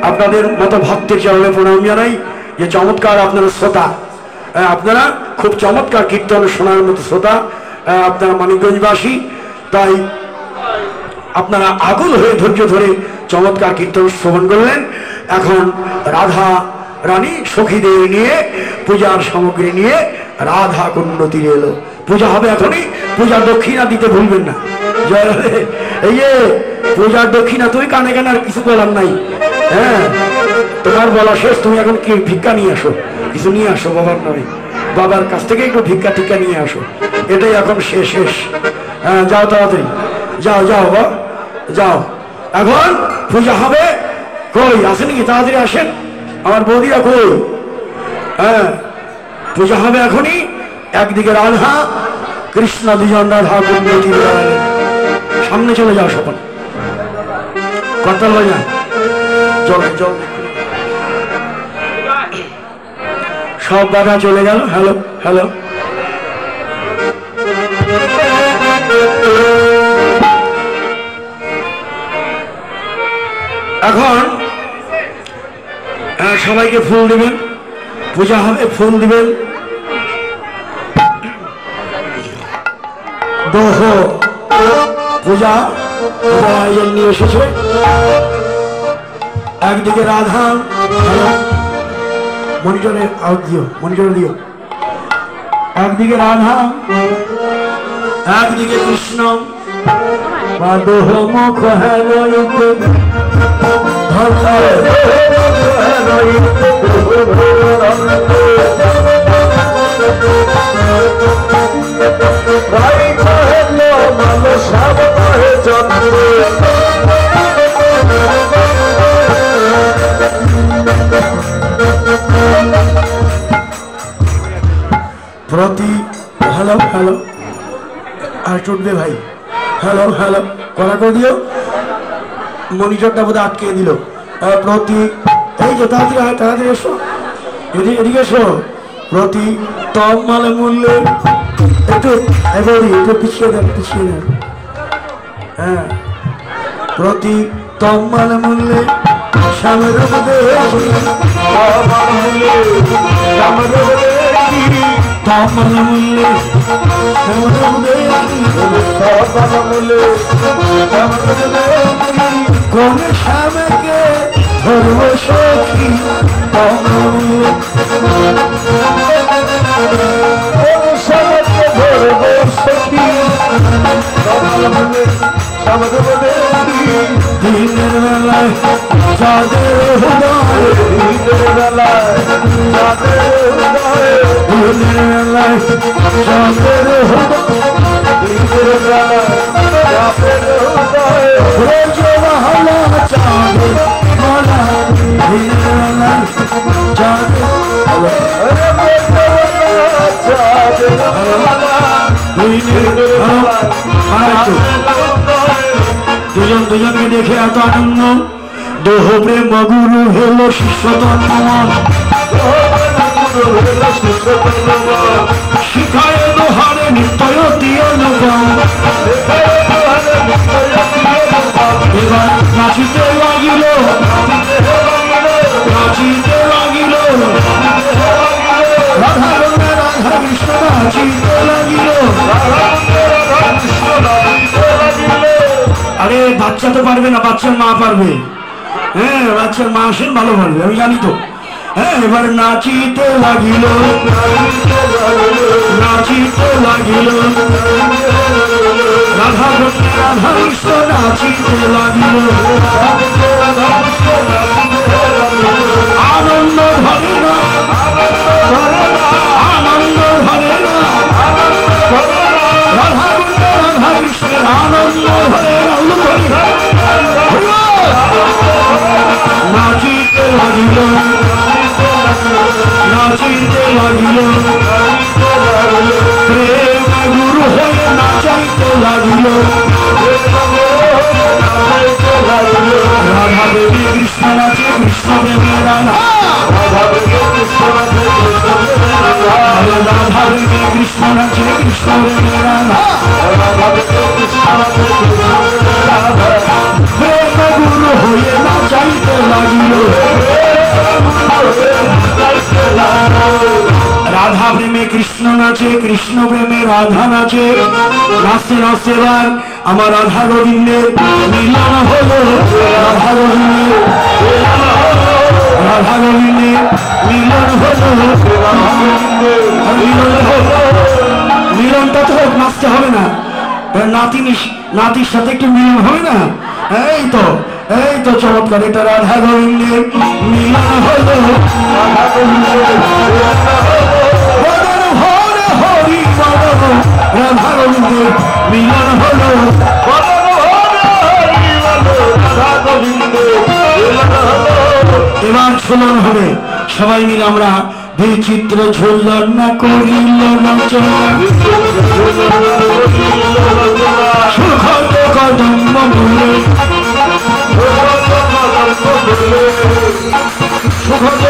[SPEAKER 1] আপনাদের মতো ভক্তের চরণে প্রণাম জানাই যে চমৎকার আপনারা শ্রোতা, আপনারা খুব চমৎকার কীর্তন শোনার মতো শ্রোতা। আপনারা মানিকগঞ্জবাসী, তাই আপনারা আগুন হয়ে ধৈর্য ধরে চমৎকার কীর্তন শ্রবণ করলেন। এখন রাধা রানী সখীদের নিয়ে পূজার সামগ্রী নিয়ে রাধা কুণ্ড তীরে এলো। পূজা হবে এখনই, পূজার দক্ষিণা দিতে ভুলবেন না। জয় এই যে পূজার দক্ষিণা, তুই কানে কানে আর কিছু বলার নাই। হ্যাঁ, তোমার বলা শেষ, তুমি এখন কি ভিক্ষা নিয়ে আসো, কিছু নিয়ে আসো বাবার নামে, বাবার কাছ থেকে একটু ভিক্ষা টিক্ষা নিয়ে আসো, এটাই এখন শেষ। হ্যাঁ, যাও তাড়াতাড়ি, যাও যাও বা যাও, এখন পূজা হবে। কই আসেন কি, তাড়াতাড়ি আসেন আমার বৌদিরা কই। হ্যাঁ, পূজা হবে এখনই। একদিকে রাধা কৃষ্ণ, দুজন রাধা কুণ্ড তীরে দাঁড়ালেন। সামনে চলে যাও সকল, করতাল বাজা, জল জল সব বাধা চলে গেল। হ্যালো হ্যালো, এখন সবাইকে ফুল দিবেন, পূজা হবে, ফুল দিবেন। দোহ পূজা আয়োজন নিয়ে এসেছে। একদিকে রাধা, মনিটরে আউট দিও, মনিটরে দিও। একদিকে রাধা, একদিকে কৃষ্ণ, দোহ মুখ প্রতি হ্যালো হ্যালো, আর চটবে ভাই, হ্যালো হ্যালো করা করে দিও। মনিটরটা বোধহয় আটকে দিল। প্রতি এই যে তাড়াতাড়ি তাড়াতাড়ি এসো, এদিকে এসো। প্রতি তম মালে মূল্যে একটু এবারই একটু পিছিয়ে দেন, পিছিয়ে দেন। হ্যাঁ, প্রতি তম মালে মূল্যে শ্যামের কোন শ্যামকে ধরব সখী, শ্যামকে ধরব সখী, দিনের বেলায় যাদের হৃদয়, দিনের বেলায় যাদের হৃদয়, দিনের বেলায় যাদের হৃদয়, দিনের বেলায় যাদের হৃদয়,
[SPEAKER 2] দুজন দুজনকে দেখে এত আনন্দ। দেহ প্রেম গুরু হেলো শিষ্যতন শিখায় দোহারে নিত্যয় দিয়ে এবার নাচিতে লাগিল নাচিতে লাগিল রাধা রঙে রাধা কৃষ্ণ নাচিতে লাগিল। আরে বাচ্চা তো পারবে না, বাচ্চার মা পারবে। হ্যাঁ, বাচ্চার মা আসেন ভালো পারবে, আমি জানি তো। হ্যাঁ, এবার নাচিতে লাগিল নাচিতে লাগিল রাধা রাধা কৃষ্ণ নাচিতে লাগিল। আনন্দ ধরে না আনন্দ ধরে না রাধা রাধা কৃষ্ণের আনন্দ ধরে নাচিতে লাগিল নাচিতে লাগিল প্রেম গুরু হয়ে নাচাইতে লাগিল। রাধা দেবী কৃষ্ণ নাচে কৃষ্ণ দেবী রাধা রাধা দেবী কৃষ্ণ নাচে কৃষ্ণ দেবী রাধা প্রেম গুরু হয়ে নাচাইতে লাগিল। রাধা প্রেমে কৃষ্ণ নাচে কৃষ্ণ প্রেমে রাধা নাচে। নাচতে নাচতে এবার আমার রাধা গোবিন্দের মিলন হলো। রাধা গোবিন্দের রাধা গোবিন্দের মিলন হলো মিলন হলো। মিলনটা তো হোক, নাচতে হবে না। নাতির সাথে একটু মিলন হবে না। এই তো চমৎকার, এটা রাধা গোবিন্দের মিলন হলো। হরি রাধা গোবিন্দের মিলন হলো। এবার ঝুলন হবে, সবাই মিলে আমরা বিচিত্র ঝুলন না করিল রচনা সুখদ কদম্ব মূলে সুখদ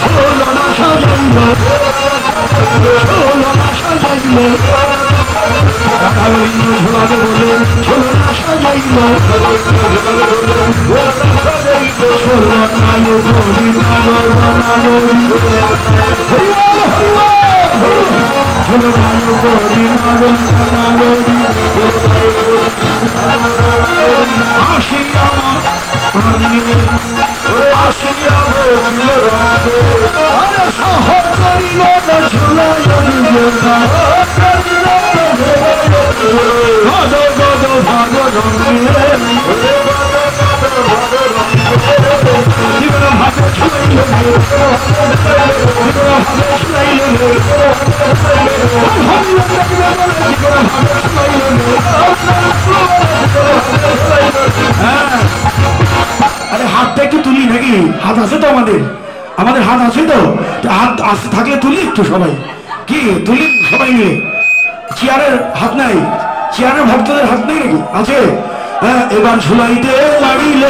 [SPEAKER 2] ঝুলনা সাজাইল ঝুলনা সাজাইল ঝুলাবে বলে ঝুলনা সাজাইল ঝুলনায় গরি নাগর নাগরি ঝুলনায় গরি নাগর নাগরি আসিয়া আসিয়া আরে শহর করিল না ঝুলাই গদ গদ ভাগ রঙে জীবন ভাবে ছুঁইল আরে হাতটা একটু তুলি নাকি? হাত আছে তো আমাদের হাত আছে তো, হাত আসতে থাকলে তুলি একটু সবাই, কি তুলি সবাই মিলে। চেয়ারের হাত নাই, চেয়ারের ভক্তদের হাত নেই নাকি? আছে। হ্যাঁ, এবার ঝুলাইতে লাগিল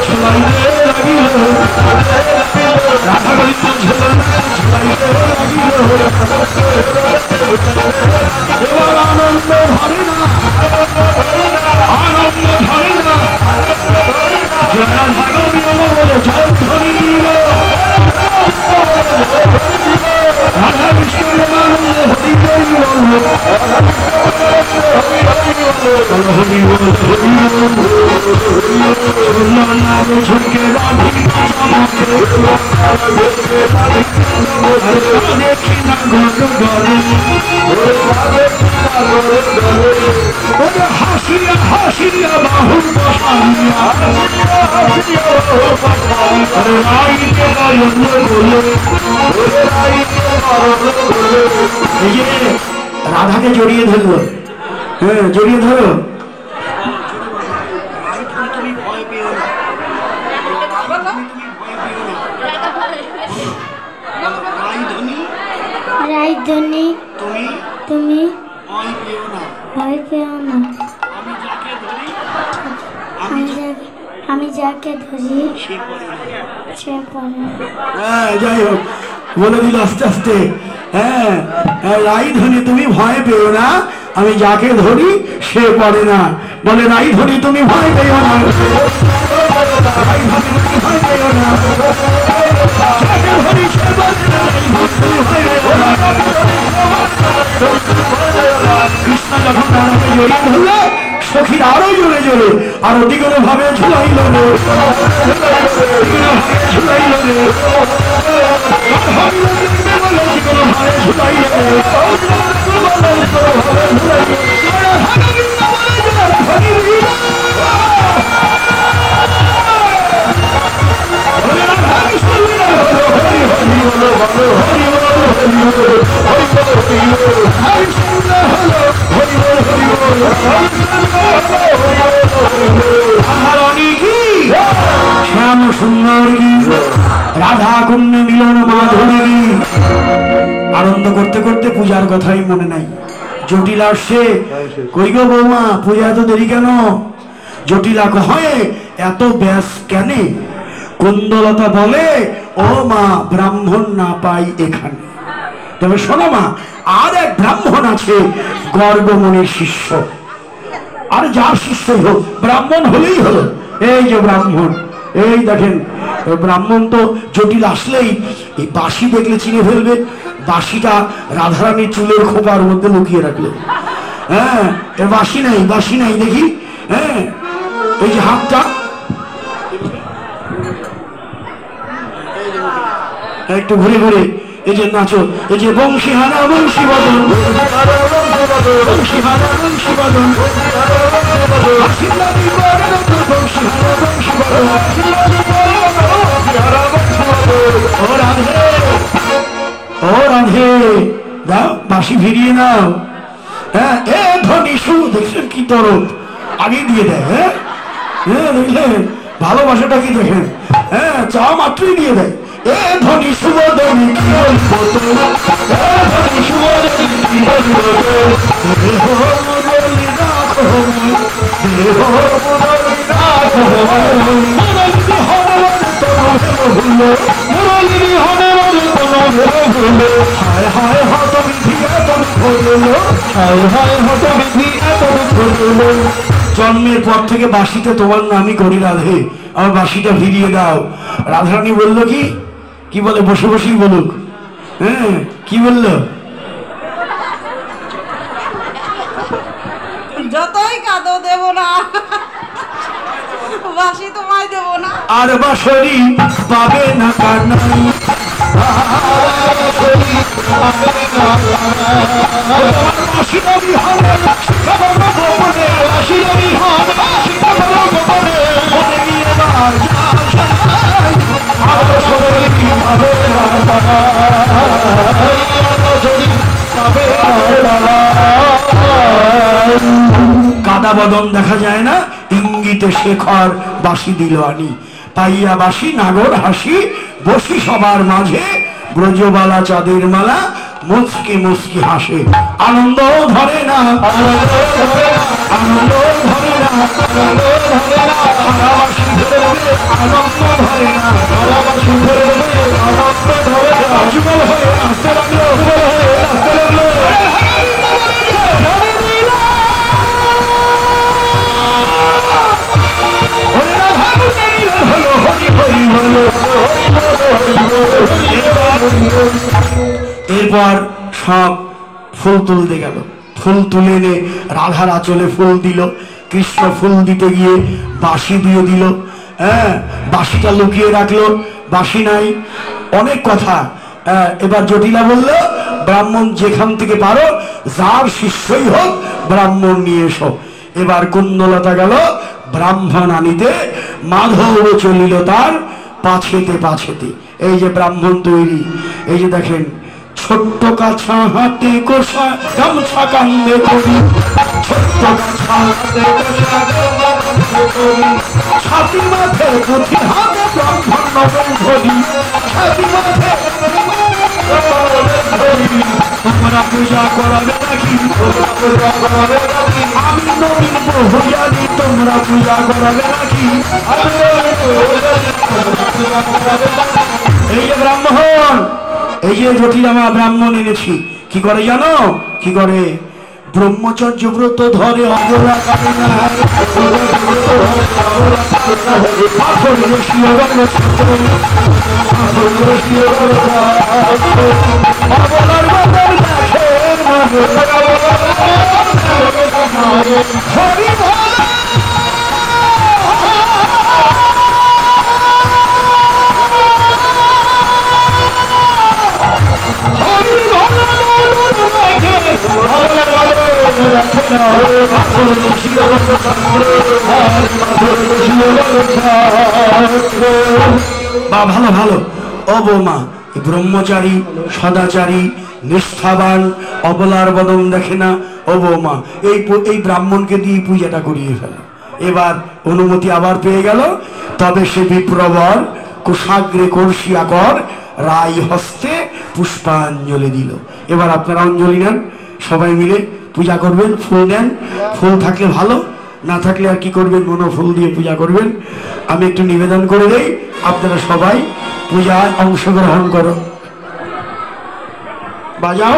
[SPEAKER 2] ঝুলাইতে লাগিল রাধা গোবিন্দ ঝুলাইতে লাগিল। এবার আনন্দ ধরে না আনন্দ ধরে না রাধা গোবিন্দ বলে জল ধরি দিল রাধা কৃষ্ণ আনন্দ হরি হরি বলল হরি বল হরি ঝুঁকে রাধি দেখি না ঘর হাসিয়া হাসিয়া বাহু বসা
[SPEAKER 1] রাধাকে জড়িয়ে ধরলো, হ্যাঁ জড়িয়ে ধরো।
[SPEAKER 3] রাইধনি তুমি ভয় পেও না, আমি যাকে ধরি সে পড়ে।
[SPEAKER 1] হ্যাঁ যাই হোক বলে দিল আস্তে আস্তে। হ্যাঁ রাইধনি তুমি ভয় পেও না, আমি যাকে ধরি সে পড়ে না। বলে রাইধনি তুমি ভয় পেও না, রাইধনি তুমি ভয় পেও না, যাকে ধরি সে পড়ে না, তুমি ভয় পেও না। কৃষ্ণ যখন রাধাকে জড়িয়ে ধরলো, সখীর আরো জোরে জোরে আরো দ্বিগুণ ভাবে ঝুলাইল রে, ঝুলাইল রে, শ্যাম সুন্দর রাধা কুণ্ড মিলন মাধুরী। আনন্দ করতে করতে পূজার কথাই মনে নাই। জটিল আসছে, কই গো বৌমা পূজা এত দেরি কেন? জটিলা কহে এত ব্যাস কেন? কুন্দলতা বলে ও মা ব্রাহ্মণ না পাই এখানে। তবে শোনো মা, আর এক ব্রাহ্মণ আছে গর্গমণির শিষ্য, আর যার শিষ্যই হোক ব্রাহ্মণ হলেই হলো। এই যে ব্রাহ্মণ, এই দেখেন ব্রাহ্মণ তো জটিল আসলেই এই বাঁশি দেখলে চিনে ফেলবে। বাঁশিটা রাধারানীর চুলের খোপার মধ্যে লুকিয়ে রাখলো। হ্যাঁ বাঁশি নাই, বাঁশি নাই দেখি। হ্যাঁ এই যে হাতটা একটু ঘুরে ঘুরে এই যে নাচো, এই যে বংশী হানা বংশী বদন, বংশী হানা বংশী বদন, ও রাধে, ও রাধে দাও বাঁশি ফিরিয়ে নাও। হ্যাঁ এ ধনী সু দেখছেন কি তরফ আগে দিয়ে দেয়। হ্যাঁ হ্যাঁ দেখলেন ভালোবাসাটা কি দেখেন। হ্যাঁ চা মাত্রই দিয়ে দেয়। এ ধনী সুবদনী কি বলবো তোমরা, এ ধনী সুবদনী কি বলবো দেহ মুরলি রাখো, দেহ মুরলি রাখো, মুরলি হনবল তোমরা ভুলো, মুরলি হনবল তোমরা ভুলো। হায় হায় হত বিধি এত ভুলো, হায় হায় হত বিধি এত ভুলো। জন্মের পর থেকে বাঁশিতে তোমার নামই করি রাধে, আমার বাঁশিটা ফিরিয়ে দাও। রাধারানী বলল কি কি বলে বসে বসেই বলুক। হ্যাঁ কি বললো?
[SPEAKER 4] যতই কাঁদো দেব না, বাঁশি তোমায় দেব না।
[SPEAKER 1] আর বাঁশরি পাবে না কানাই, কাদা বদন দেখা যায় না, ইঙ্গিতে শেখর বাঁশি দিল আনি। পাইয়া বাঁশি নাগর হাসি, বসি সবার মাঝে, ব্রজবালা চাঁদের মালা মুচকি মুচকি হাসে। আনন্দ ধরে না, আনন্দ ধরে না, আনন্দ ধরে না, আনন্দ ধরে না, বাঁশি ধরবে আনন্দ ধরে না, বাঁশি ধরবে আনন্দ ধরে না। যুগল হয়ে আসতে লাগলো, যুগল হয়ে আসতে লাগলো। এরপর সব ফুল তুলতে গেল, ফুল তুলে এনে রাধার আঁচলে ফুল দিল। কৃষ্ণ ফুল দিতে গিয়ে বাঁশি দিয়ে দিল। হ্যাঁ বাঁশিটা লুকিয়ে রাখলো, বাঁশি নাই, অনেক কথা। এবার জটিলা বলল ব্রাহ্মণ যেখান থেকে পারো, যার শিষ্যই হোক ব্রাহ্মণ নিয়ে এসো। এবার কুন্দলতা গেল
[SPEAKER 2] ব্রাহ্মণ আনিতে মাধব চলিল তার পাছেতে পাছেতে। এই যে ব্রাহ্মণ তৈরি, এই যে দেখেন ছোট্ট কাছা হাতে কোষা গামছা কান্দে করি, ছোট্ট কাছা হাতে কোষা গামছা করি, ছাতি মাথে পুঁথি হাতে ব্রাহ্মণ নবম ধরি, ছাতি মাথে তোমরা পূজা করাবে নাকি, আমি নবীন বহু জানি, তোমরা পূজা করাবে নাকি। এই যে ব্রাহ্মণ, এই যে জটিলামা ব্রাহ্মণ এনেছি, কি করে জানো? কি করে? ব্রহ্মচর্য ব্রত ধরে অবলা করে না, পাথর রসিয়ে অবলার বদল দেখে হরি বা ভালো ভালো। ও বৌমা, ব্রহ্মচারী সদাচারী নিষ্ঠাবান অবলার বদন দেখে না। ও বৌমা, এই ব্রাহ্মণকে দিয়ে পূজাটা করিয়ে ফেল। এবার অনুমতি আবার পেয়ে গেল। তবে সে বিপ্রবর কুশাগ্রে কলসিয়া কর রায় হস্তে পুষ্পাঞ্জলি দিল। এবার আপনারা অঞ্জলি নেন, সবাই মিলে পূজা করবেন। ফুল দেন, ফুল থাকলে ভালো, না থাকলে আর কি করবেন, মনো ফুল দিয়ে পূজা করবেন। আমি একটু নিবেদন করে দেই, আপনারা সবাই পূজায় অংশগ্রহণ করো। বাজাও।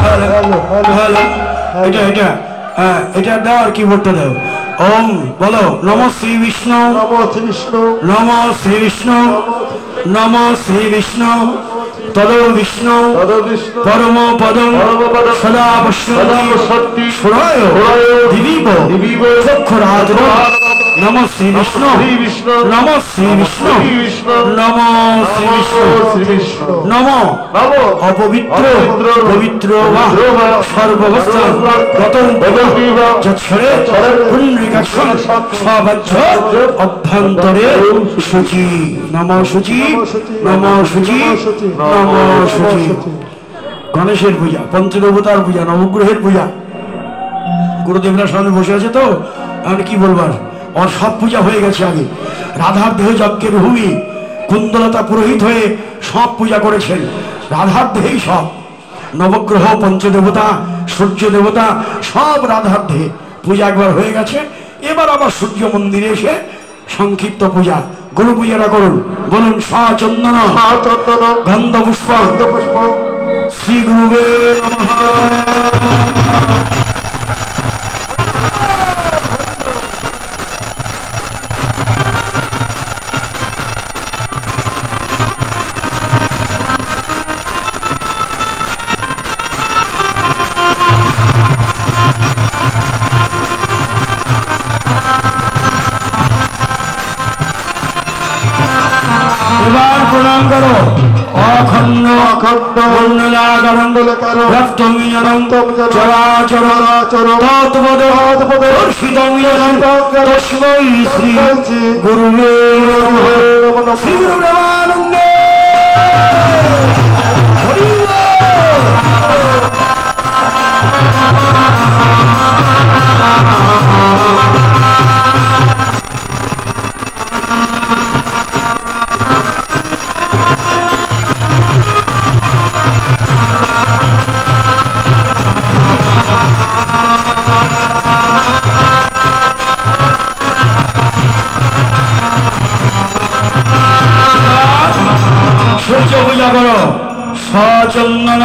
[SPEAKER 1] হ্যালো হ্যালো হ্যালো এটা এটা হ্যাঁ এটা দাও আর কিবোর্ডটা দাও ওম বলো নম শ্রী বিষ্ণু
[SPEAKER 5] নম শ্রী বিষ্ণু
[SPEAKER 1] নম শ্রী বিষ্ণু নম শ্রী বিষ্ণু তদ বিষ্ণু পরম পদম সদা পশ্যন্তি সুরায় দিবীব চক্ষুরাজ নম শ্রী বিষ্ণু নম শ্রী বিষ্ণু নম শ্রী বিষ্ণু নম অপবিত্র পবিত্র সর্ববস্থা গতম যৎসরে পুণ্যিকাক্ষণ সবাহ্য অভ্যন্তরে শুচি নম শুচি নম শুচি নম শুচি। গণেশের পূজা, পঞ্চদেবতার পূজা, নবগ্রহের পূজা। গুরুদেবরা সামনে বসে আছে তো আমি কি বলবার, ওর সব পূজা হয়ে গেছে আগে। রাধার দেহ যজ্ঞের ভূমি, কুন্দলতা পুরোহিত হয়ে সব পূজা করেছেন রাধার দেহেই সব। নবগ্রহ, পঞ্চদেবতা, সূর্য দেবতা সব রাধার দেহে পূজা একবার হয়ে গেছে। এবার আবার সূর্য মন্দিরে এসে সংক্ষিপ্ত পূজা, গুরু পূজাটা করুন। বলুন সচন্দন গন্ধ পুষ্প শ্রী গুরুবে নমঃ। এবার প্রণাম করো অখণ্ড মণ্ডলাকারং রক্তমিজনং চরাচরং তৎপদর্শিতং তস্मै শ্রী গুরুবে নমঃ। শ্রী গুরু ব্রহ্মানন্দে হরি বল। সূর্য পূজা করো সচন্দন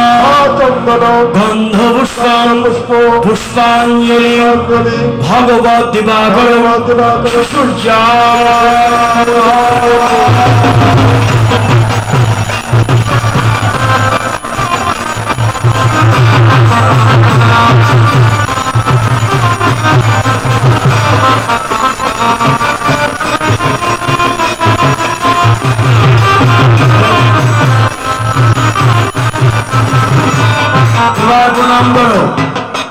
[SPEAKER 1] গন্ধ পুষ্প পুষ্পাঞ্জলি ভগবত দিবাকর সূর্য।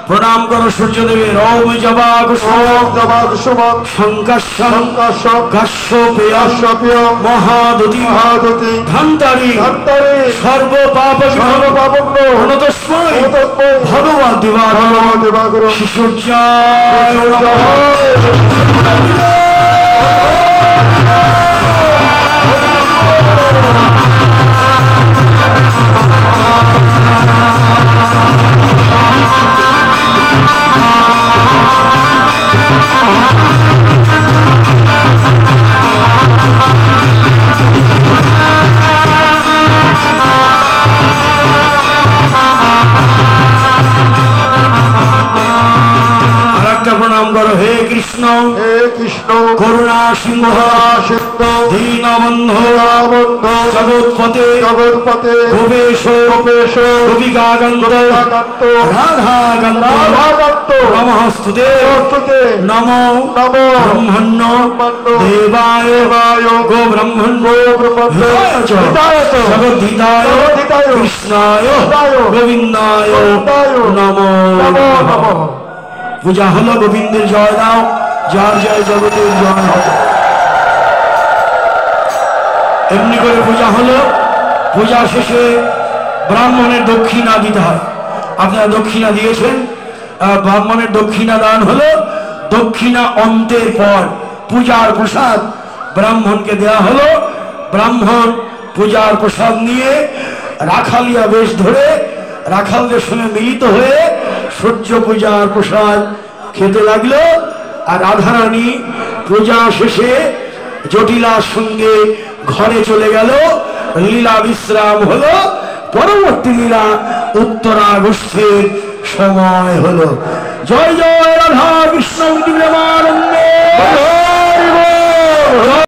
[SPEAKER 1] প্রণাম করো সূর্যদেবের। ওম জবা কুসুম শঙ্কাশ্যপেয় মহাদুতি ধন্তারি সর্ব পাপ তস্मै ভগবত দিবাকর সূর্যায় নমঃ। প্রণাম করো হে কৃষ্ণ করুণা সিংহ দীনবন্ধু জগৎপতে গোপেশ গোপিকাকান্ত রাধাকান্ত নমস্তুতে নমো ব্রহ্মণ্য দেবায় গো ব্রহ্মণ্য জগদ্ধিতায় কৃষ্ণায় গোবিন্দায় নমো নমঃ। পূজা হলো, গোবিন্দের জয় দাও, যার জয় জগতের জয় হবে। এমনি করে পূজা হলো। পূজা শেষে ব্রাহ্মণের দক্ষিণা দিতে হয়। আপনারা দক্ষিণা দিয়েছেন, ব্রাহ্মণের দক্ষিণা দান হলো। দক্ষিণা অন্তের পর পূজার প্রসাদ ব্রাহ্মণকে দেয়া হলো। ব্রাহ্মণ পূজার প্রসাদ নিয়ে রাখালিয়া বেশ ধরে রাখালদের সঙ্গে মিলিত হয়ে সূর্য পূজার প্রসাদ খেতে লাগলো। আর রাধারানী পূজা শেষে জটিলার সঙ্গে ঘরে চলে গেল। লীলা বিশ্রাম হলো। পরবর্তী লীলা উত্তরা গোষ্ঠীর সময় হলো। জয় জয় রাধা কৃষ্ণ।